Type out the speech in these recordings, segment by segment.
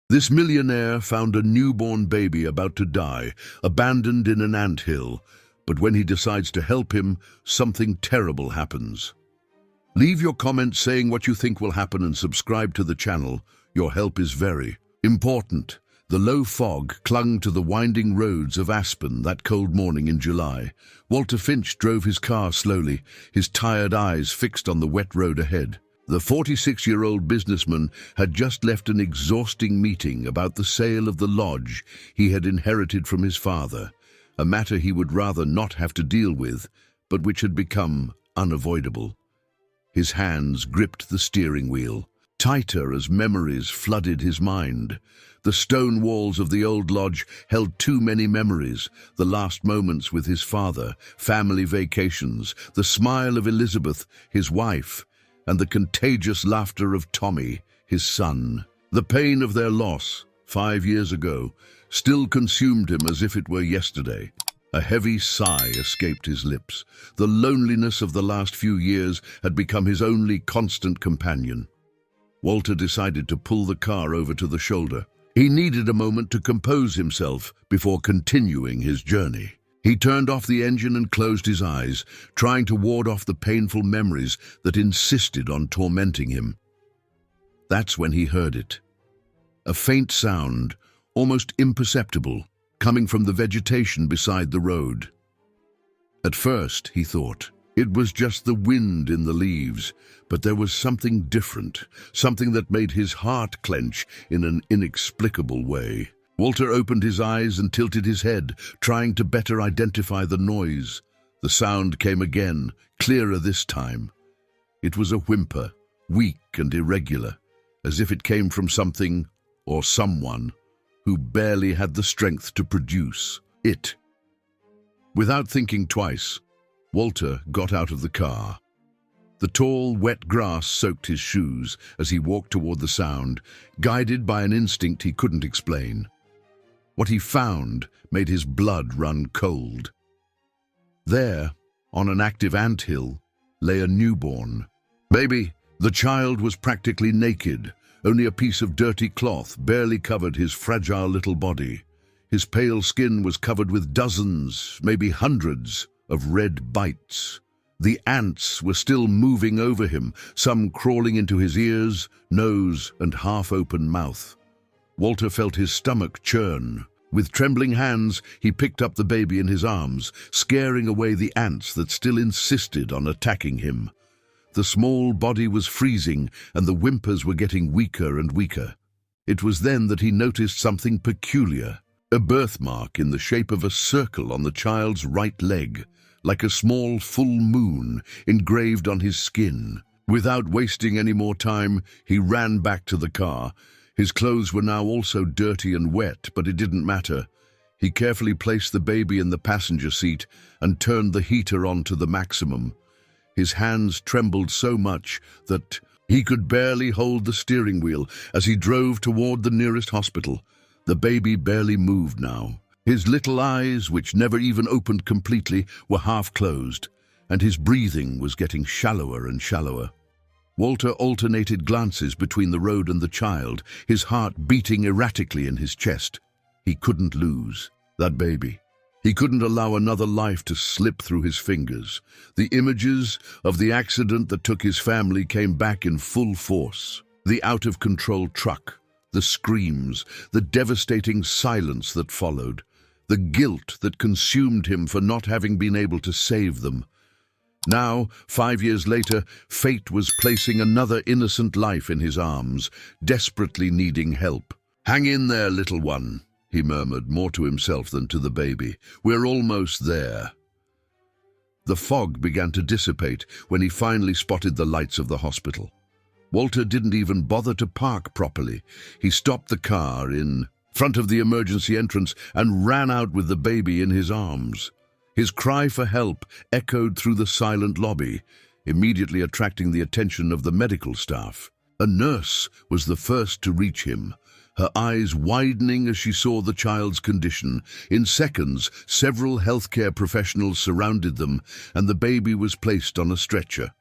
This millionaire found a newborn baby about to die, abandoned in an anthill. But when he decides to help him, something terrible happens. Leave your comments saying what you think will happen and subscribe to the channel. Your help is very important. The low fog clung to the winding roads of Aspen that cold morning in July. Walter Finch drove his car slowly, his tired eyes fixed on the wet road ahead. The 46-year-old businessman had just left an exhausting meeting about the sale of the lodge he had inherited from his father, a matter he would rather not have to deal with, but which had become unavoidable. His hands gripped the steering wheel, tighter as memories flooded his mind. The stone walls of the old lodge held too many memories, the last moments with his father, family vacations, the smile of Elizabeth, his wife, and the contagious laughter of Tommy, his son. The pain of their loss, 5 years ago, still consumed him as if it were yesterday. A heavy sigh escaped his lips. The loneliness of the last few years had become his only constant companion. Walter decided to pull the car over to the shoulder. He needed a moment to compose himself before continuing his journey. He turned off the engine and closed his eyes, trying to ward off the painful memories that insisted on tormenting him. That's when he heard it. A faint sound, almost imperceptible, coming from the vegetation beside the road. At first, he thought, it was just the wind in the leaves, but there was something different, something that made his heart clench in an inexplicable way. Walter opened his eyes and tilted his head, trying to better identify the noise. The sound came again, clearer this time. It was a whimper, weak and irregular, as if it came from something or someone who barely had the strength to produce it. Without thinking twice, Walter got out of the car. The tall, wet grass soaked his shoes as he walked toward the sound, guided by an instinct he couldn't explain. What he found made his blood run cold. There, on an active anthill, lay a newborn baby. The child was practically naked. Only a piece of dirty cloth barely covered his fragile little body. His pale skin was covered with dozens, maybe hundreds, of red bites. The ants were still moving over him, some crawling into his ears, nose, and half-open mouth. Walter felt his stomach churn. With trembling hands, he picked up the baby in his arms, scaring away the ants that still insisted on attacking him. The small body was freezing, and the whimpers were getting weaker and weaker. It was then that he noticed something peculiar, a birthmark in the shape of a circle on the child's right leg, like a small full moon engraved on his skin. Without wasting any more time, he ran back to the car. His clothes were now also dirty and wet, but it didn't matter. He carefully placed the baby in the passenger seat and turned the heater on to the maximum. His hands trembled so much that he could barely hold the steering wheel as he drove toward the nearest hospital. The baby barely moved now. His little eyes, which never even opened completely, were half closed, and his breathing was getting shallower and shallower. Walter alternated glances between the road and the child, his heart beating erratically in his chest. He couldn't lose that baby. He couldn't allow another life to slip through his fingers. The images of the accident that took his family came back in full force. The out-of-control truck, the screams, the devastating silence that followed, the guilt that consumed him for not having been able to save them. Now, 5 years later, fate was placing another innocent life in his arms, desperately needing help. "Hang in there, little one," he murmured, more to himself than to the baby. "We're almost there." The fog began to dissipate when he finally spotted the lights of the hospital. Walter didn't even bother to park properly. He stopped the car in front of the emergency entrance and ran out with the baby in his arms. His cry for help echoed through the silent lobby, immediately attracting the attention of the medical staff. A nurse was the first to reach him, her eyes widening as she saw the child's condition. In seconds, several healthcare professionals surrounded them, and the baby was placed on a stretcher.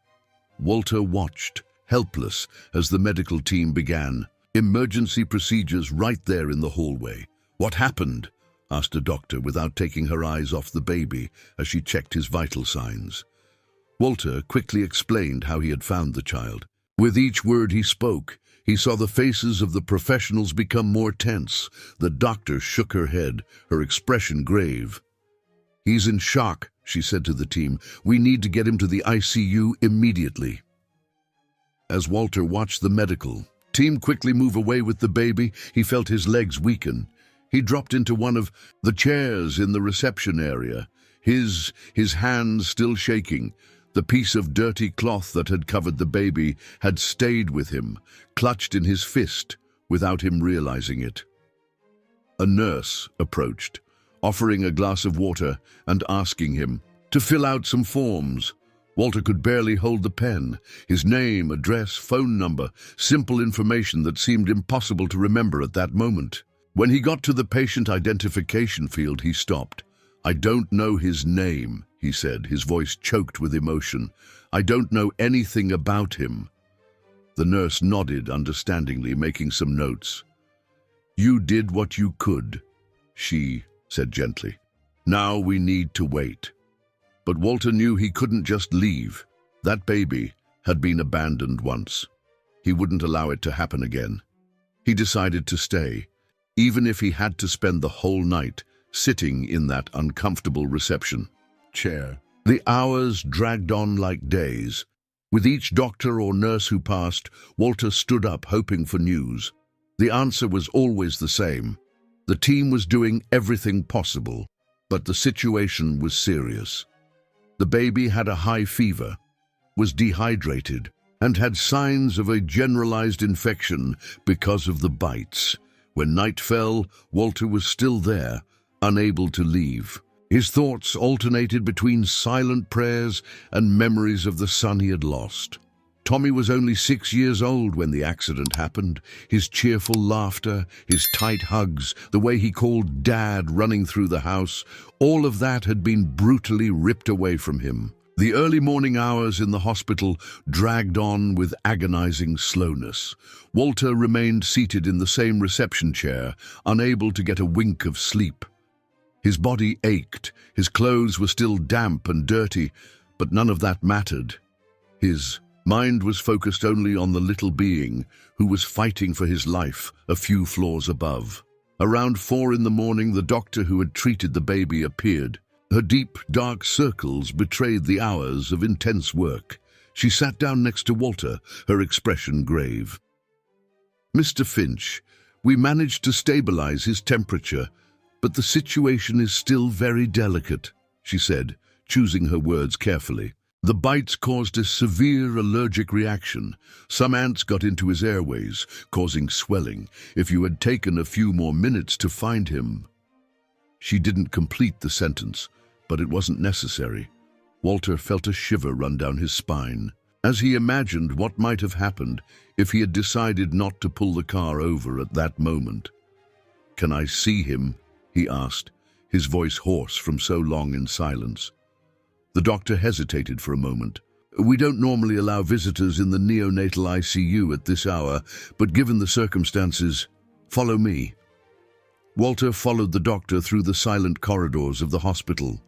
Walter watched, helpless, as the medical team began. Emergency procedures right there in the hallway. What happened? Asked a doctor without taking her eyes off the baby as she checked his vital signs. Walter quickly explained how he had found the child. With each word he spoke, he saw the faces of the professionals become more tense. The doctor shook her head, her expression grave. "He's in shock," she said to the team. "We need to get him to the ICU immediately." As Walter watched the medical team quickly move away with the baby, he felt his legs weaken. He dropped into one of the chairs in the reception area, his hands still shaking. The piece of dirty cloth that had covered the baby had stayed with him, clutched in his fist without him realizing it. A nurse approached, offering a glass of water and asking him to fill out some forms. Walter could barely hold the pen. His name, address, phone number, simple information that seemed impossible to remember at that moment. When he got to the patient identification field, he stopped. "I don't know his name," he said, his voice choked with emotion. "I don't know anything about him." The nurse nodded understandingly, making some notes. "You did what you could," she said gently. "Now we need to wait." But Walter knew he couldn't just leave. That baby had been abandoned once. He wouldn't allow it to happen again. He decided to stay, even if he had to spend the whole night sitting in that uncomfortable reception chair. The hours dragged on like days. With each doctor or nurse who passed, Walter stood up hoping for news. The answer was always the same. The team was doing everything possible, but the situation was serious. The baby had a high fever, was dehydrated, and had signs of a generalized infection because of the bites. When night fell, Walter was still there, unable to leave. His thoughts alternated between silent prayers and memories of the son he had lost. Tommy was only 6 years old when the accident happened. His cheerful laughter, his tight hugs, the way he called Dad running through the house, all of that had been brutally ripped away from him. The early morning hours in the hospital dragged on with agonizing slowness. Walter remained seated in the same reception chair, unable to get a wink of sleep. His body ached, his clothes were still damp and dirty, but none of that mattered. His mind was focused only on the little being who was fighting for his life a few floors above. Around 4 in the morning, the doctor who had treated the baby appeared. Her deep, dark circles betrayed the hours of intense work. She sat down next to Walter, her expression grave. "Mr. Finch, we managed to stabilize his temperature, but the situation is still very delicate," she said, choosing her words carefully. "The bites caused a severe allergic reaction. Some ants got into his airways, causing swelling. If you had taken a few more minutes to find him..." She didn't complete the sentence, but it wasn't necessary. Walter felt a shiver run down his spine, as he imagined what might have happened if he had decided not to pull the car over at that moment. "Can I see him?" he asked, his voice hoarse from so long in silence. The doctor hesitated for a moment. "We don't normally allow visitors in the neonatal ICU at this hour, but given the circumstances, follow me." Walter followed the doctor through the silent corridors of the hospital.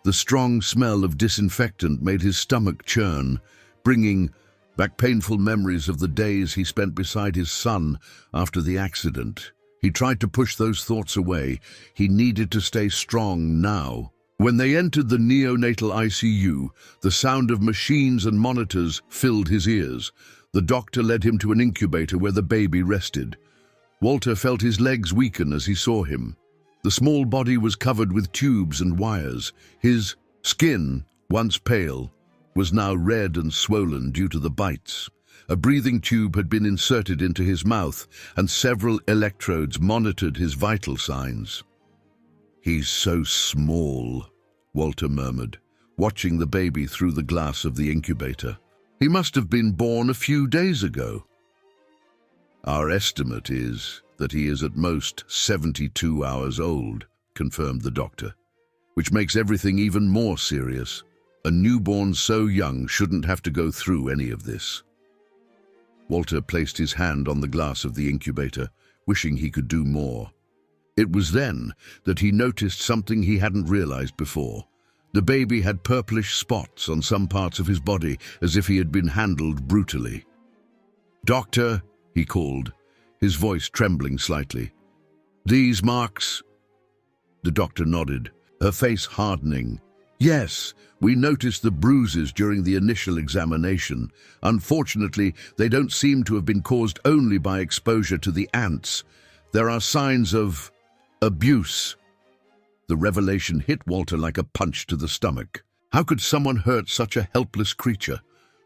The strong smell of disinfectant made his stomach churn, bringing back painful memories of the days he spent beside his son after the accident. He tried to push those thoughts away. He needed to stay strong now. When they entered the neonatal ICU, the sound of machines and monitors filled his ears. The doctor led him to an incubator where the baby rested. Walter felt his legs weaken as he saw him. The small body was covered with tubes and wires. His skin, once pale, was now red and swollen due to the bites. A breathing tube had been inserted into his mouth, and several electrodes monitored his vital signs. "He's so small," Walter murmured, watching the baby through the glass of the incubator. "He must have been born a few days ago." "Our estimate is that he is at most 72 hours old," confirmed the doctor, "which makes everything even more serious. A newborn so young shouldn't have to go through any of this." Walter placed his hand on the glass of the incubator, wishing he could do more. It was then that he noticed something he hadn't realized before. The baby had purplish spots on some parts of his body, as if he had been handled brutally. "Doctor," he called, his voice trembling slightly. "These marks?" The doctor nodded, her face hardening. "Yes, we noticed the bruises during the initial examination. Unfortunately, they don't seem to have been caused only by exposure to the ants. There are signs of abuse." The revelation hit Walter like a punch to the stomach. How could someone hurt such a helpless creature?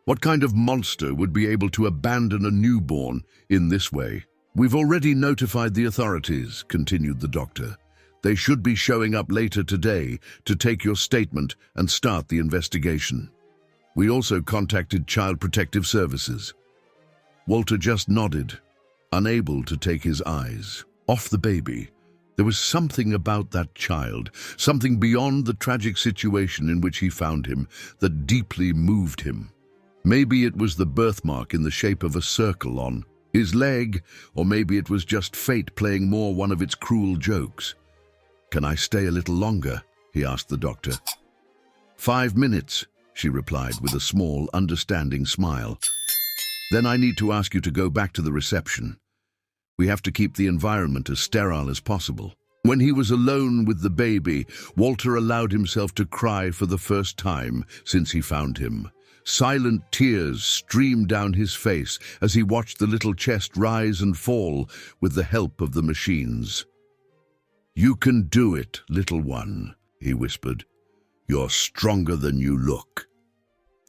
What kind of monster would be able to abandon a newborn in this way? "We've already notified the authorities," continued the doctor. "They should be showing up later today to take your statement and start the investigation. We also contacted Child Protective Services." Walter just nodded, unable to take his eyes off the baby. There was something about that child, something beyond the tragic situation in which he found him, that deeply moved him. Maybe it was the birthmark in the shape of a circle on his leg, or maybe it was just fate playing one of its cruel jokes. "Can I stay a little longer?" he asked the doctor. 5 minutes, she replied with a small, understanding smile. "Then I need to ask you to go back to the reception. We have to keep the environment as sterile as possible." When he was alone with the baby, Walter allowed himself to cry for the first time since he found him. Silent tears streamed down his face as he watched the little chest rise and fall with the help of the machines. "You can do it, little one," he whispered. "You're stronger than you look."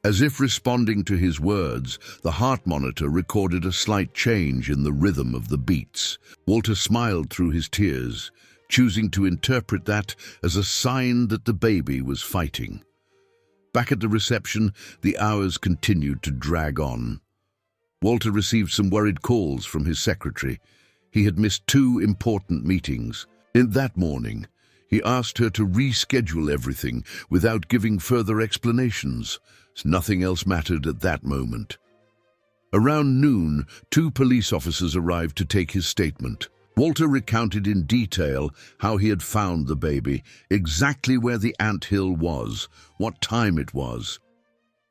As if responding to his words, the heart monitor recorded a slight change in the rhythm of the beats. Walter smiled through his tears, choosing to interpret that as a sign that the baby was fighting. Back at the reception, the hours continued to drag on. Walter received some worried calls from his secretary. He had missed 2 important meetings. In that morning, he asked her to reschedule everything without giving further explanations. Nothing else mattered at that moment. Around noon, 2 police officers arrived to take his statement. Walter recounted in detail how he had found the baby, exactly where the anthill was, what time it was.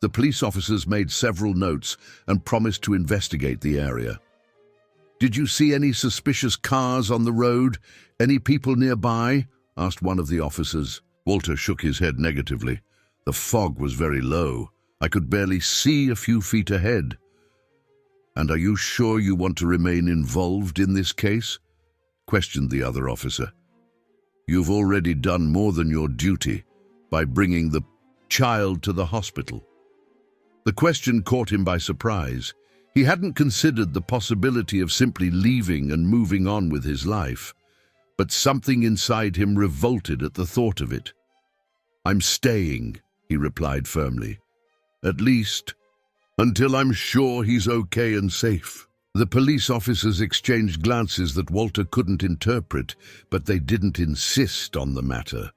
The police officers made several notes and promised to investigate the area. "Did you see any suspicious cars on the road? Any people nearby?" asked one of the officers. Walter shook his head negatively. The fog was very low. I could barely see a few feet ahead. "And are you sure you want to remain involved in this case?" questioned the other officer. "You've already done more than your duty by bringing the child to the hospital." The question caught him by surprise. He hadn't considered the possibility of simply leaving and moving on with his life, but something inside him revolted at the thought of it. "I'm staying," he replied firmly. "At least until I'm sure he's okay and safe." The police officers exchanged glances that Walter couldn't interpret, but they didn't insist on the matter.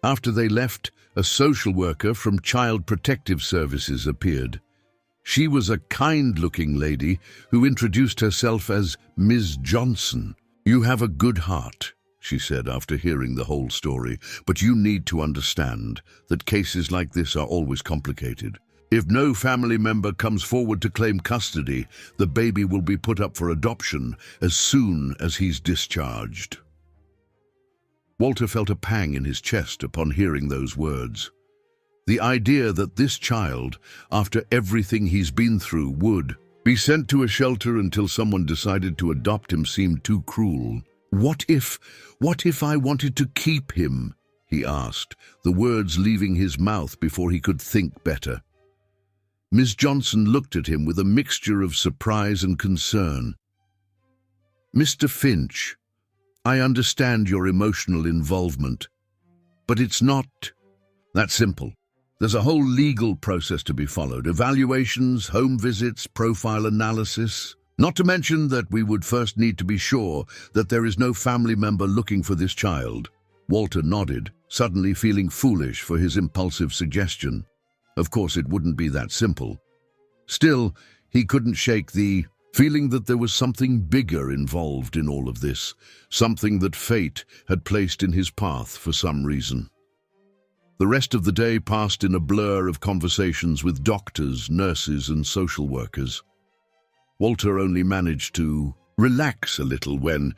After they left, a social worker from Child Protective Services appeared. She was a kind-looking lady who introduced herself as Ms. Johnson. "You have a good heart," she said after hearing the whole story, "but you need to understand that cases like this are always complicated. If no family member comes forward to claim custody, the baby will be put up for adoption as soon as he's discharged." Walter felt a pang in his chest upon hearing those words. The idea that this child, after everything he's been through, would be sent to a shelter until someone decided to adopt him seemed too cruel. What if I wanted to keep him?" he asked, the words leaving his mouth before he could think better. Ms. Johnson looked at him with a mixture of surprise and concern. "Mr. Finch, I understand your emotional involvement, but it's not that simple. There's a whole legal process to be followed, evaluations, home visits, profile analysis. Not to mention that we would first need to be sure that there is no family member looking for this child." Walter nodded, suddenly feeling foolish for his impulsive suggestion. Of course, it wouldn't be that simple. Still, He couldn't shake the feeling that there was something bigger involved in all of this, something that fate had placed in his path for some reason. The rest of the day passed in a blur of conversations with doctors, nurses, and social workers. Walter only managed to relax a little when,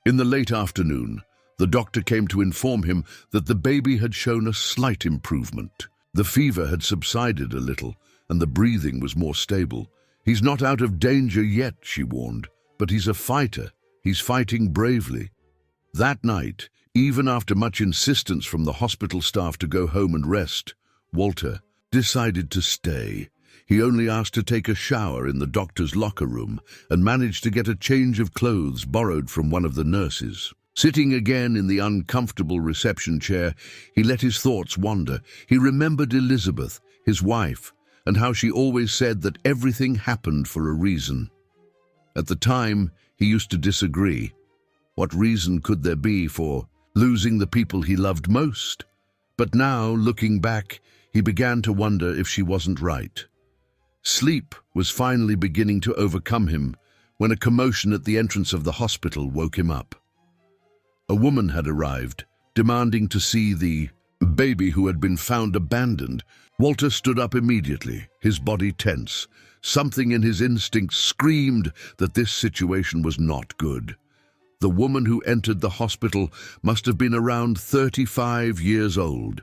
in the late afternoon, the doctor came to inform him that the baby had shown a slight improvement. The fever had subsided a little, and the breathing was more stable. "He's not out of danger yet," she warned, "but he's a fighter. He's fighting bravely." That night, even after much insistence from the hospital staff to go home and rest, Walter decided to stay. He only asked to take a shower in the doctor's locker room and managed to get a change of clothes borrowed from one of the nurses. Sitting again in the uncomfortable reception chair, he let his thoughts wander. He remembered Elizabeth, his wife, and how she always said that everything happened for a reason. At the time, he used to disagree. What reason could there be for losing the people he loved most? But now, looking back, he began to wonder if she wasn't right. Sleep was finally beginning to overcome him when a commotion at the entrance of the hospital woke him up. A woman had arrived, demanding to see the baby who had been found abandoned. Walter stood up immediately, his body tense. Something in his instincts screamed that this situation was not good. The woman who entered the hospital must have been around 35 years old.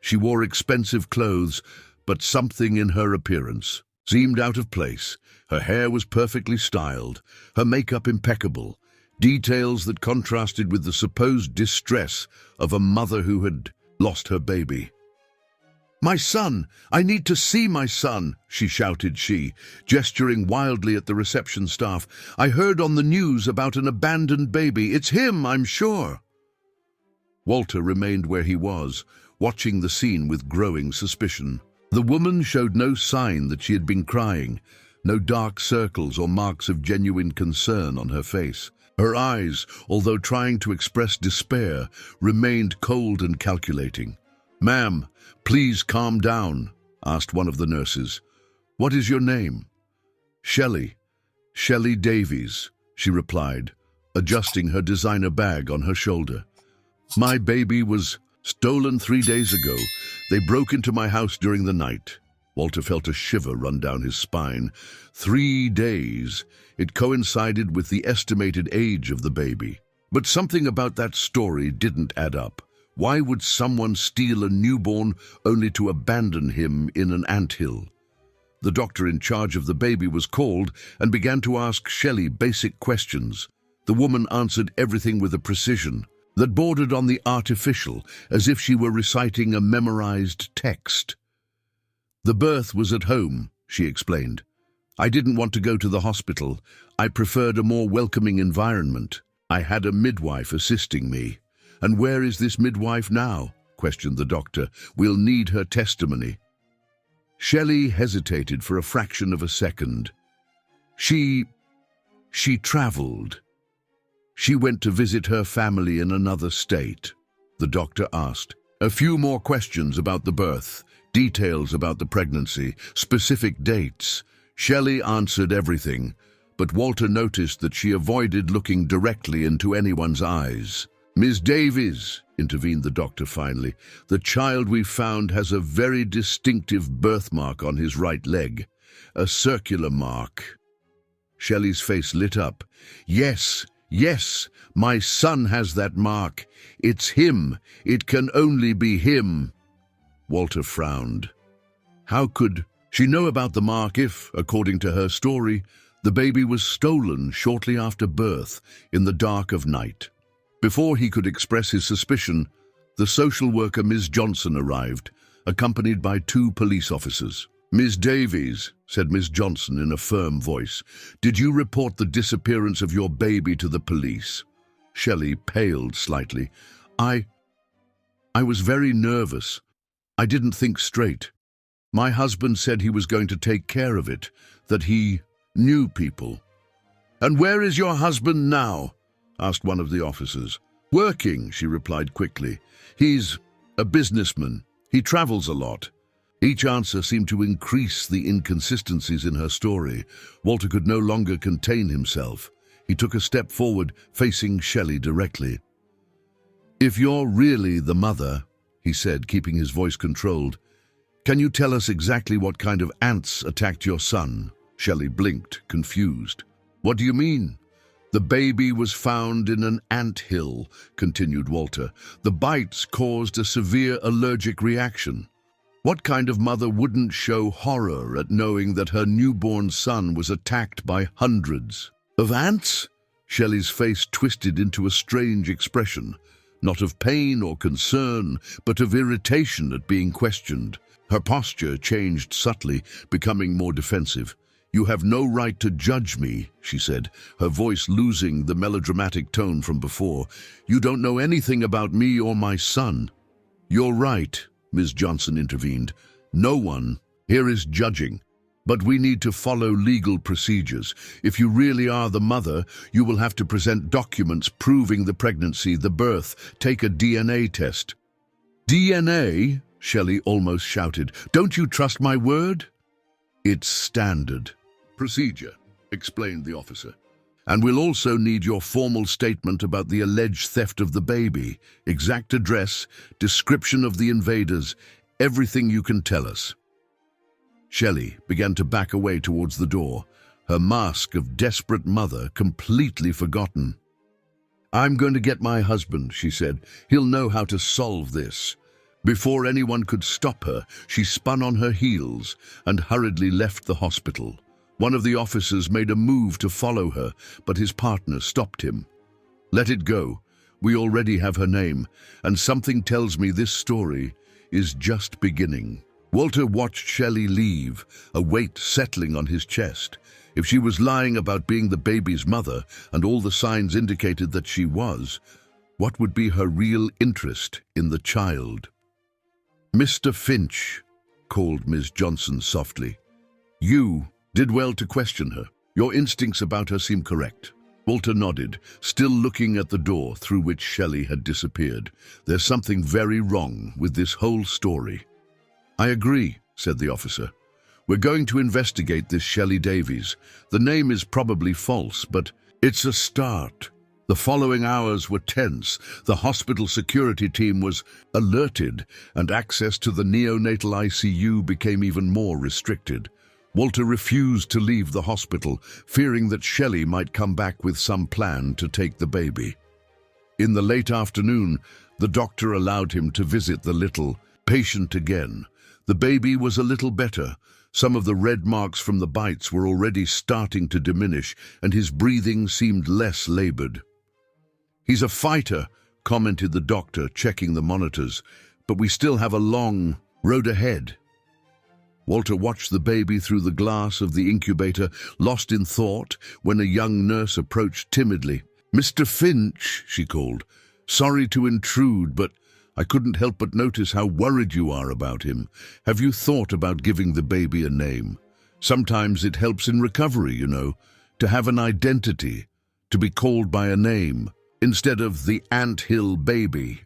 She wore expensive clothes, but something in her appearance seemed out of place. Her hair was perfectly styled, her makeup impeccable, details that contrasted with the supposed distress of a mother who had lost her baby. "My son! I need to see my son!" she shouted, gesturing wildly at the reception staff. "I heard on the news about an abandoned baby. It's him, I'm sure." Walter remained where he was, watching the scene with growing suspicion. The woman showed no sign that she had been crying, no dark circles or marks of genuine concern on her face. Her eyes, although trying to express despair, remained cold and calculating. "Ma'am, please calm down," asked one of the nurses. "What is your name?" "Shelley Davies," she replied, adjusting her designer bag on her shoulder. "My baby was stolen 3 days ago. They broke into my house during the night." Walter felt a shiver run down his spine. 3 days. It coincided with the estimated age of the baby. But something about that story didn't add up. Why would someone steal a newborn only to abandon him in an anthill? The doctor in charge of the baby was called and began to ask Shelley basic questions. The woman answered everything with a precision that bordered on the artificial, as if she were reciting a memorized text. "The birth was at home," she explained. "I didn't want to go to the hospital. I preferred a more welcoming environment. I had a midwife assisting me." "And where is this midwife now?" questioned the doctor. "We'll need her testimony." Shelley hesitated for a fraction of a second. She traveled. She went to visit her family in another state." The doctor asked. A few more questions about the birth, details about the pregnancy, specific dates. Shelley answered everything, but Walter noticed that she avoided looking directly into anyone's eyes. "Ms. Davies," intervened the doctor finally, "the child we found has a very distinctive birthmark on his right leg, a circular mark." Shelley's face lit up. Yes, my son has that mark. It's him. It can only be him." Walter frowned. How could she know about the mark if, according to her story, the baby was stolen shortly after birth in the dark of night? Before he could express his suspicion, the social worker Ms. Johnson arrived, accompanied by 2 police officers. "Ms. Davies," said Ms. Johnson in a firm voice, "did you report the disappearance of your baby to the police?" Shelley paled slightly. I was very nervous. I didn't think straight. My husband said he was going to take care of it, that he knew people." "And where is your husband now?" asked one of the officers. "Working," she replied quickly. "He's a businessman. He travels a lot." Each answer seemed to increase the inconsistencies in her story. Walter could no longer contain himself. He took a step forward, facing Shelley directly. "If you're really the mother," he said, keeping his voice controlled, "can you tell us exactly what kind of ants attacked your son?" Shelley blinked, confused. "What do you mean?" "The baby was found in an anthill," continued Walter. "The bites caused a severe allergic reaction. What kind of mother wouldn't show horror at knowing that her newborn son was attacked by hundreds of ants?" Shelley's face twisted into a strange expression, not of pain or concern, but of irritation at being questioned. Her posture changed subtly, becoming more defensive. "You have no right to judge me," she said, her voice losing the melodramatic tone from before. "You don't know anything about me or my son." "You're right," Ms. Johnson intervened. "No one here is judging. But we need to follow legal procedures. If you really are the mother, you will have to present documents proving the pregnancy, the birth. Take a DNA test." "DNA?" Shelley almost shouted. "Don't you trust my word?" "It's standard procedure," explained the officer. "And we'll also need your formal statement about the alleged theft of the baby, exact address, description of the invaders, everything you can tell us." Shelley began to back away towards the door, her mask of desperate mother completely forgotten. "I'm going to get my husband," she said. "He'll know how to solve this." Before anyone could stop her, she spun on her heels and hurriedly left the hospital. One of the officers made a move to follow her, but his partner stopped him. "Let it go. We already have her name, and something tells me this story is just beginning." Walter watched Shelley leave, a weight settling on his chest. If she was lying about being the baby's mother, and all the signs indicated that she was, what would be her real interest in the child? "Mr. Finch," called Ms. Johnson softly. "You did well to question her. Your instincts about her seem correct." Walter nodded, still looking at the door through which Shelley had disappeared. "There's something very wrong with this whole story." "I agree," said the officer. "We're going to investigate this Shelley Davies. The name is probably false, but it's a start." The following hours were tense. The hospital security team was alerted, and access to the neonatal ICU became even more restricted. Walter refused to leave the hospital, fearing that Shelley might come back with some plan to take the baby. In the late afternoon, the doctor allowed him to visit the little patient again. The baby was a little better. Some of the red marks from the bites were already starting to diminish, and his breathing seemed less labored. "He's a fighter," commented the doctor, checking the monitors, "but we still have a long road ahead." Walter watched the baby through the glass of the incubator, lost in thought, when a young nurse approached timidly. "Mr. Finch," she called, "sorry to intrude, but I couldn't help but notice how worried you are about him. Have you thought about giving the baby a name? Sometimes it helps in recovery, you know, to have an identity, to be called by a name, instead of the Anthill baby."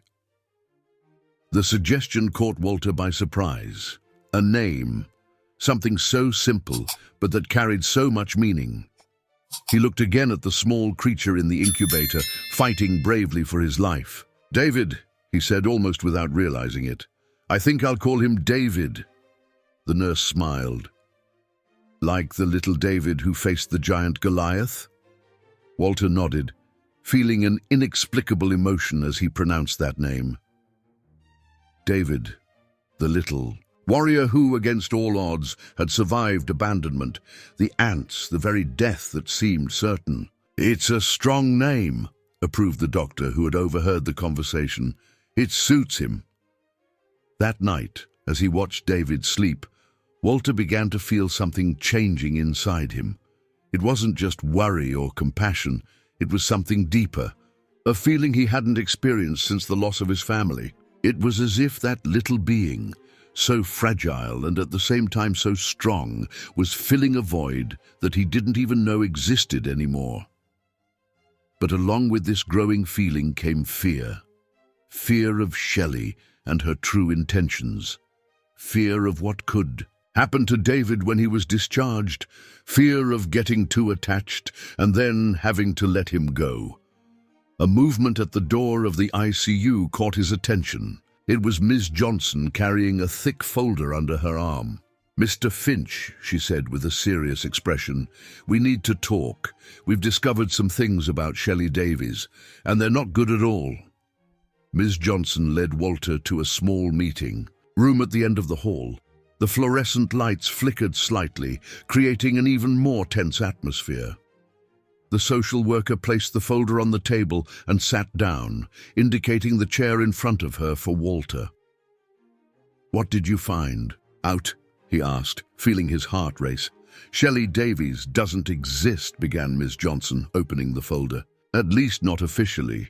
The suggestion caught Walter by surprise. A name, something so simple, but that carried so much meaning. He looked again at the small creature in the incubator, fighting bravely for his life. "David," he said, almost without realizing it. "I think I'll call him David." The nurse smiled. "Like the little David who faced the giant Goliath?" Walter nodded, feeling an inexplicable emotion as he pronounced that name. David, the little warrior who, against all odds, had survived abandonment, the ants, the very death that seemed certain. "It's a strong name," approved the doctor, who had overheard the conversation. "It suits him." That night, as he watched David sleep, Walter began to feel something changing inside him. It wasn't just worry or compassion, it was something deeper, a feeling he hadn't experienced since the loss of his family. It was as if that little being, so fragile and at the same time so strong, was filling a void that he didn't even know existed anymore. But along with this growing feeling came fear. Fear of Shelley and her true intentions. Fear of what could happen to David when he was discharged, fear of getting too attached and then having to let him go. A movement at the door of the ICU caught his attention. It was Ms. Johnson carrying a thick folder under her arm. "Mr. Finch," she said with a serious expression, "we need to talk. We've discovered some things about Shelley Davies, and they're not good at all." Ms. Johnson led Walter to a small meeting room at the end of the hall. The fluorescent lights flickered slightly, creating an even more tense atmosphere. The social worker placed the folder on the table and sat down, indicating the chair in front of her for Walter. "What did you find out?" he asked, feeling his heart race. "Shelley Davies doesn't exist," began Ms. Johnson, opening the folder. "At least not officially.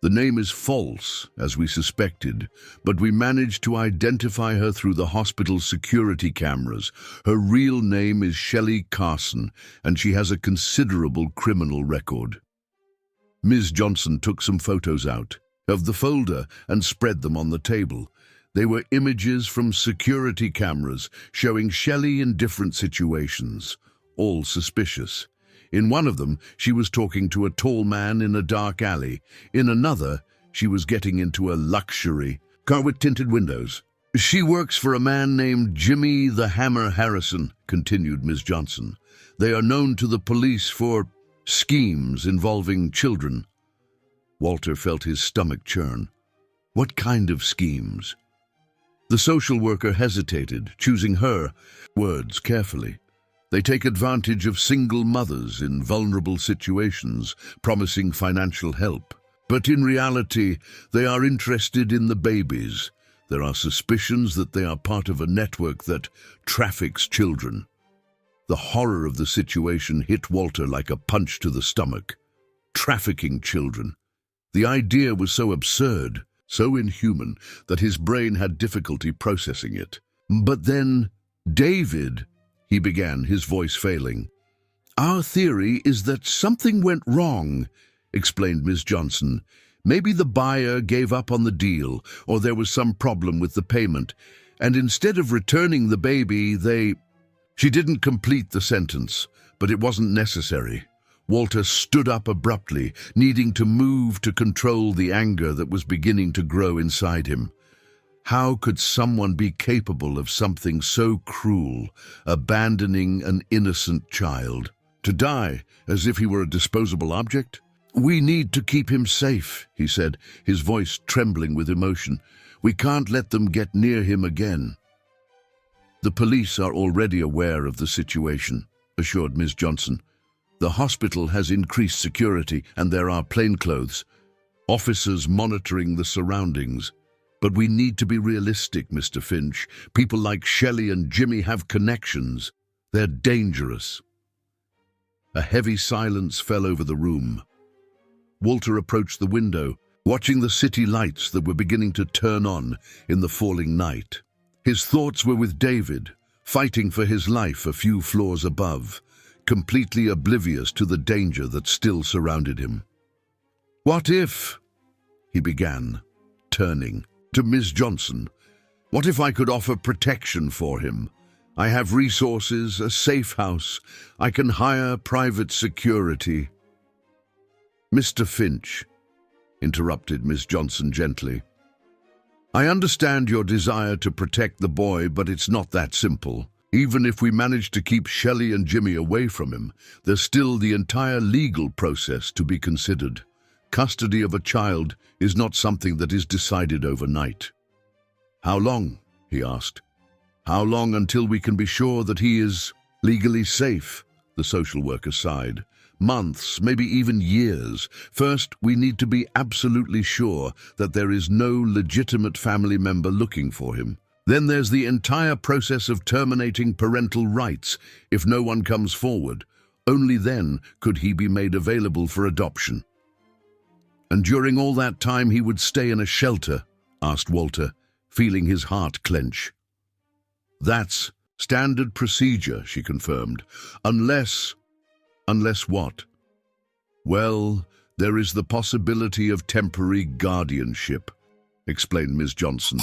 The name is false, as we suspected, but we managed to identify her through the hospital's security cameras. Her real name is Shelley Carson, and she has a considerable criminal record." Ms. Johnson took some photos out of the folder and spread them on the table. They were images from security cameras showing Shelley in different situations, all suspicious. In one of them, she was talking to a tall man in a dark alley. In another, she was getting into a luxury car with tinted windows. "She works for a man named Jimmy the Hammer Harrison," continued Ms. Johnson. "They are known to the police for schemes involving children." Walter felt his stomach churn. What kind of schemes? The social worker hesitated, choosing her words carefully. "They take advantage of single mothers in vulnerable situations, promising financial help. But in reality, they are interested in the babies. There are suspicions that they are part of a network that traffics children." The horror of the situation hit Walter like a punch to the stomach. Trafficking children. The idea was so absurd, so inhuman, that his brain had difficulty processing it. "But then, David," he began, his voice failing. "Our theory is that something went wrong," explained Ms. Johnson. "Maybe the buyer gave up on the deal, or there was some problem with the payment, and instead of returning the baby, they—" She didn't complete the sentence, but it wasn't necessary. Walter stood up abruptly, needing to move to control the anger that was beginning to grow inside him. How could someone be capable of something so cruel, abandoning an innocent child? To die as if he were a disposable object? "We need to keep him safe," he said, his voice trembling with emotion. "We can't let them get near him again." "The police are already aware of the situation," assured Ms. Johnson. "The hospital has increased security and there are plainclothes, officers monitoring the surroundings. But we need to be realistic, Mr. Finch. People like Shelley and Jimmy have connections. They're dangerous." A heavy silence fell over the room. Walter approached the window, watching the city lights that were beginning to turn on in the falling night. His thoughts were with David, fighting for his life a few floors above, completely oblivious to the danger that still surrounded him. "What if—" he began, turning to Ms. Johnson. "What if I could offer protection for him? I have resources, a safe house. I can hire private security." "Mr. Finch," interrupted Ms. Johnson gently, "I understand your desire to protect the boy, but it's not that simple. Even if we manage to keep Shelley and Jimmy away from him, there's still the entire legal process to be considered. Custody of a child is not something that is decided overnight." "How long?" he asked. "How long until we can be sure that he is legally safe?" the social worker sighed. "Months, maybe even years. First, we need to be absolutely sure that there is no legitimate family member looking for him. Then there's the entire process of terminating parental rights. If no one comes forward, only then could he be made available for adoption." "And during all that time he would stay in a shelter?" asked Walter, feeling his heart clench. "That's standard procedure," she confirmed. Unless what?" "Well, there is the possibility of temporary guardianship," explained Ms. Johnson.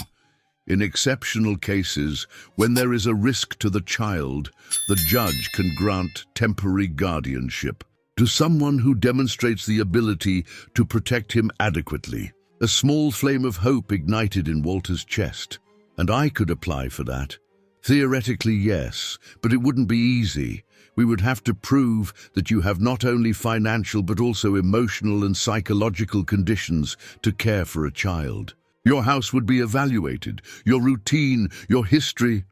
In exceptional cases, when there is a risk to the child, the judge can grant temporary guardianship to someone who demonstrates the ability to protect him adequately. A small flame of hope ignited in Walter's chest. And I could apply for that. Theoretically, yes, but it wouldn't be easy. We would have to prove that you have not only financial but also emotional and psychological conditions to care for a child. Your house would be evaluated, your routine, your history.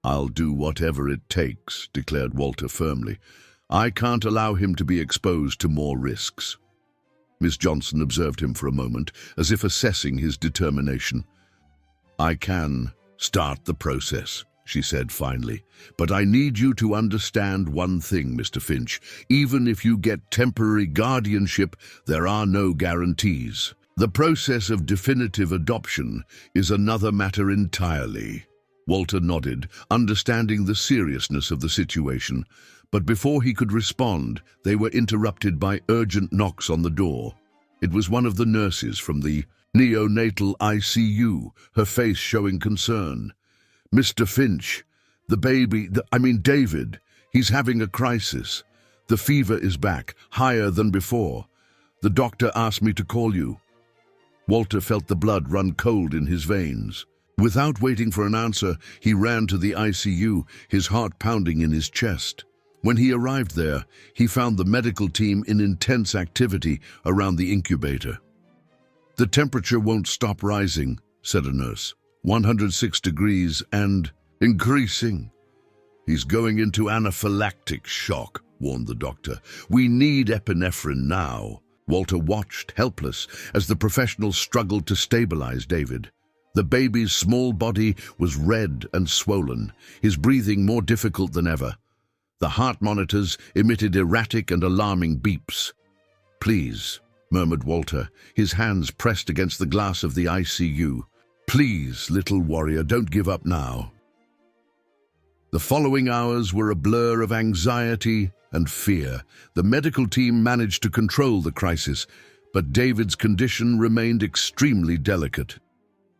I'll do whatever it takes, declared Walter firmly. I can't allow him to be exposed to more risks. Miss Johnson observed him for a moment, as if assessing his determination. I can start the process, she said finally, but I need you to understand one thing, Mr. Finch. Even if you get temporary guardianship, there are no guarantees. The process of definitive adoption is another matter entirely. Walter nodded, understanding the seriousness of the situation, but before he could respond, they were interrupted by urgent knocks on the door. It was one of the nurses from the neonatal ICU, her face showing concern. Mr. Finch, the baby, David, he's having a crisis. The fever is back, higher than before. The doctor asked me to call you. Walter felt the blood run cold in his veins. Without waiting for an answer, he ran to the ICU, his heart pounding in his chest. When he arrived there, he found the medical team in intense activity around the incubator. The temperature won't stop rising, said a nurse. 106 degrees and increasing. He's going into anaphylactic shock, warned the doctor. We need epinephrine now. Walter watched, helpless, as the professionals struggled to stabilize David. The baby's small body was red and swollen, his breathing more difficult than ever. The heart monitors emitted erratic and alarming beeps. Please, murmured Walter, his hands pressed against the glass of the ICU. Please, little warrior, don't give up now. The following hours were a blur of anxiety and fear. The medical team managed to control the crisis, but David's condition remained extremely delicate.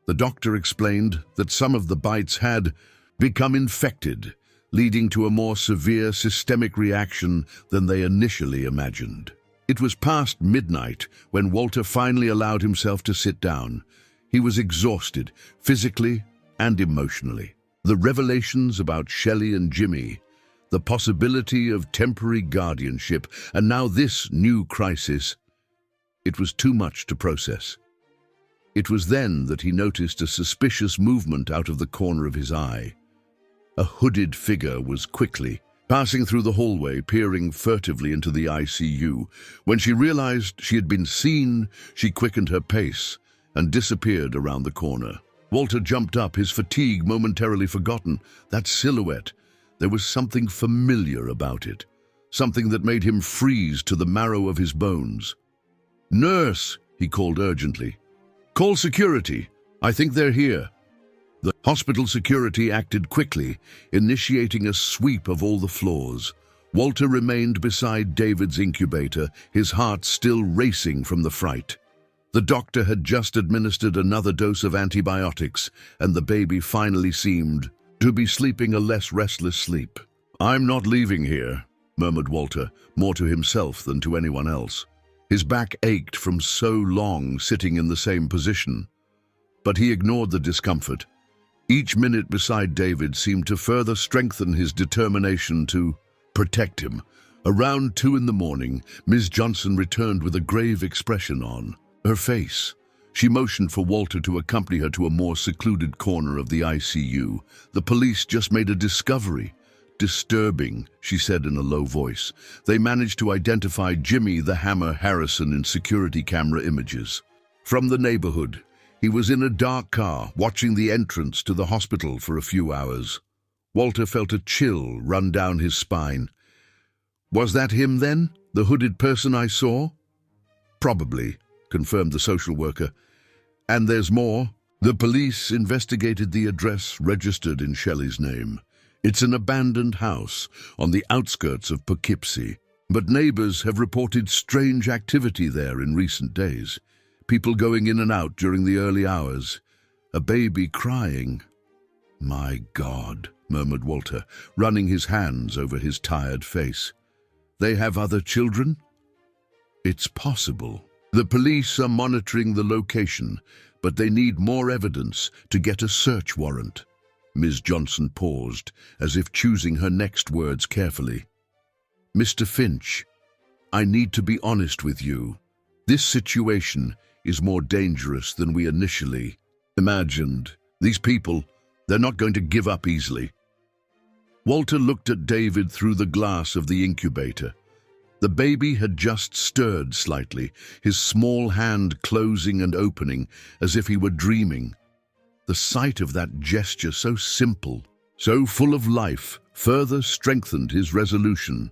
The doctor explained that some of the bites had become infected, leading to a more severe systemic reaction than they initially imagined. It was past midnight when Walter finally allowed himself to sit down. He was exhausted, physically and emotionally. The revelations about Shelley and Jimmy, the possibility of temporary guardianship, and now this new crisis, it was too much to process. It was then that he noticed a suspicious movement out of the corner of his eye. A hooded figure was quickly passing through the hallway, peering furtively into the ICU. When she realized she had been seen, she quickened her pace and disappeared around the corner. Walter jumped up, his fatigue momentarily forgotten. That silhouette, there was something familiar about it, something that made him freeze to the marrow of his bones. "Nurse," he called urgently. "Call security. I think they're here." The hospital security acted quickly, initiating a sweep of all the floors. Walter remained beside David's incubator, his heart still racing from the fright. The doctor had just administered another dose of antibiotics, and the baby finally seemed to be sleeping a less restless sleep. "I'm not leaving here," murmured Walter, more to himself than to anyone else. His back ached from so long sitting in the same position. But he ignored the discomfort. Each minute beside David seemed to further strengthen his determination to protect him. Around 2 in the morning, Ms. Johnson returned with a grave expression on her face. She motioned for Walter to accompany her to a more secluded corner of the ICU. "The police just made a discovery. Disturbing," she said in a low voice. "They managed to identify Jimmy the Hammer Harrison in security camera images from the neighborhood. He was in a dark car, watching the entrance to the hospital for a few hours." Walter felt a chill run down his spine. "Was that him then, the hooded person I saw?" "Probably," confirmed the social worker. "And there's more." The police investigated the address registered in Shelley's name. It's an abandoned house on the outskirts of Poughkeepsie, but neighbors have reported strange activity there in recent days. People going in and out during the early hours, A baby crying. "My God," murmured Walter, running his hands over his tired face. "They have other children?" "It's possible. The police are monitoring the location, but they need more evidence to get a search warrant." Ms. Johnson paused, as if choosing her next words carefully. "Mr. Finch, I need to be honest with you. This situation is more dangerous than we initially imagined. These people, they're not going to give up easily." Walter looked at David through the glass of the incubator. The baby had just stirred slightly, his small hand closing and opening as if he were dreaming. The sight of that gesture, so simple, so full of life, further strengthened his resolution.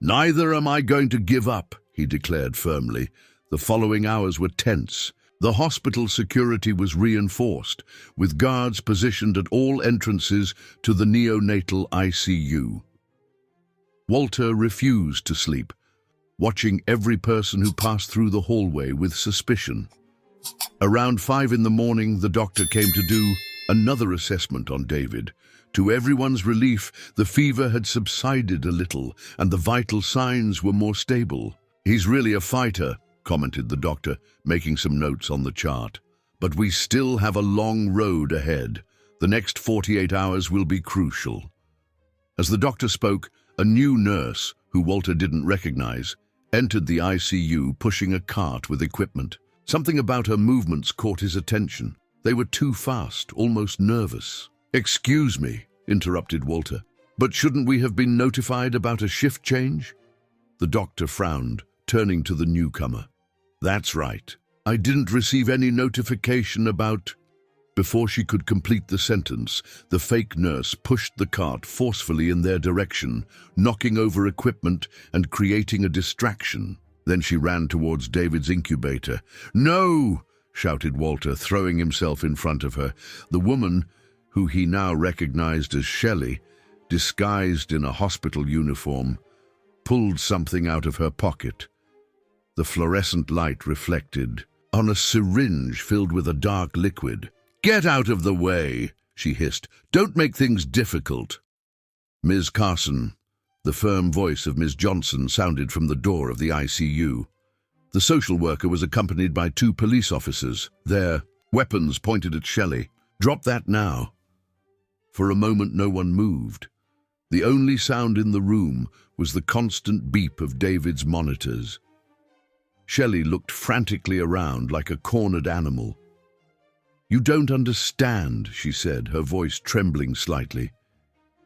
"Neither am I going to give up," he declared firmly. The following hours were tense. The hospital security was reinforced, with guards positioned at all entrances to the neonatal ICU. Walter refused to sleep, watching every person who passed through the hallway with suspicion. Around 5 in the morning, the doctor came to do another assessment on David. To everyone's relief, the fever had subsided a little and the vital signs were more stable. "He's really a fighter," commented the doctor, making some notes on the chart. "But we still have a long road ahead. The next 48 hours will be crucial." As the doctor spoke, a new nurse, who Walter didn't recognize, entered the ICU pushing a cart with equipment. Something about her movements caught his attention. They were too fast, almost nervous. "Excuse me," interrupted Walter, "but shouldn't we have been notified about a shift change?" The doctor frowned, turning to the newcomer. "That's right. I didn't receive any notification about—" Before she could complete the sentence, the fake nurse pushed the cart forcefully in their direction, knocking over equipment and creating a distraction. Then she ran towards David's incubator. "No!" shouted Walter, throwing himself in front of her. The woman, who he now recognized as Shelley, disguised in a hospital uniform, pulled something out of her pocket. The fluorescent light reflected on a syringe filled with a dark liquid. "Get out of the way," she hissed. "Don't make things difficult." "Ms. Carson," the firm voice of Ms. Johnson sounded from the door of the ICU. The social worker was accompanied by 2 police officers, their weapons pointed at Shelley. "Drop that now." For a moment no one moved. The only sound in the room was the constant beep of David's monitors. Shelley looked frantically around like a cornered animal. "You don't understand," she said, her voice trembling slightly.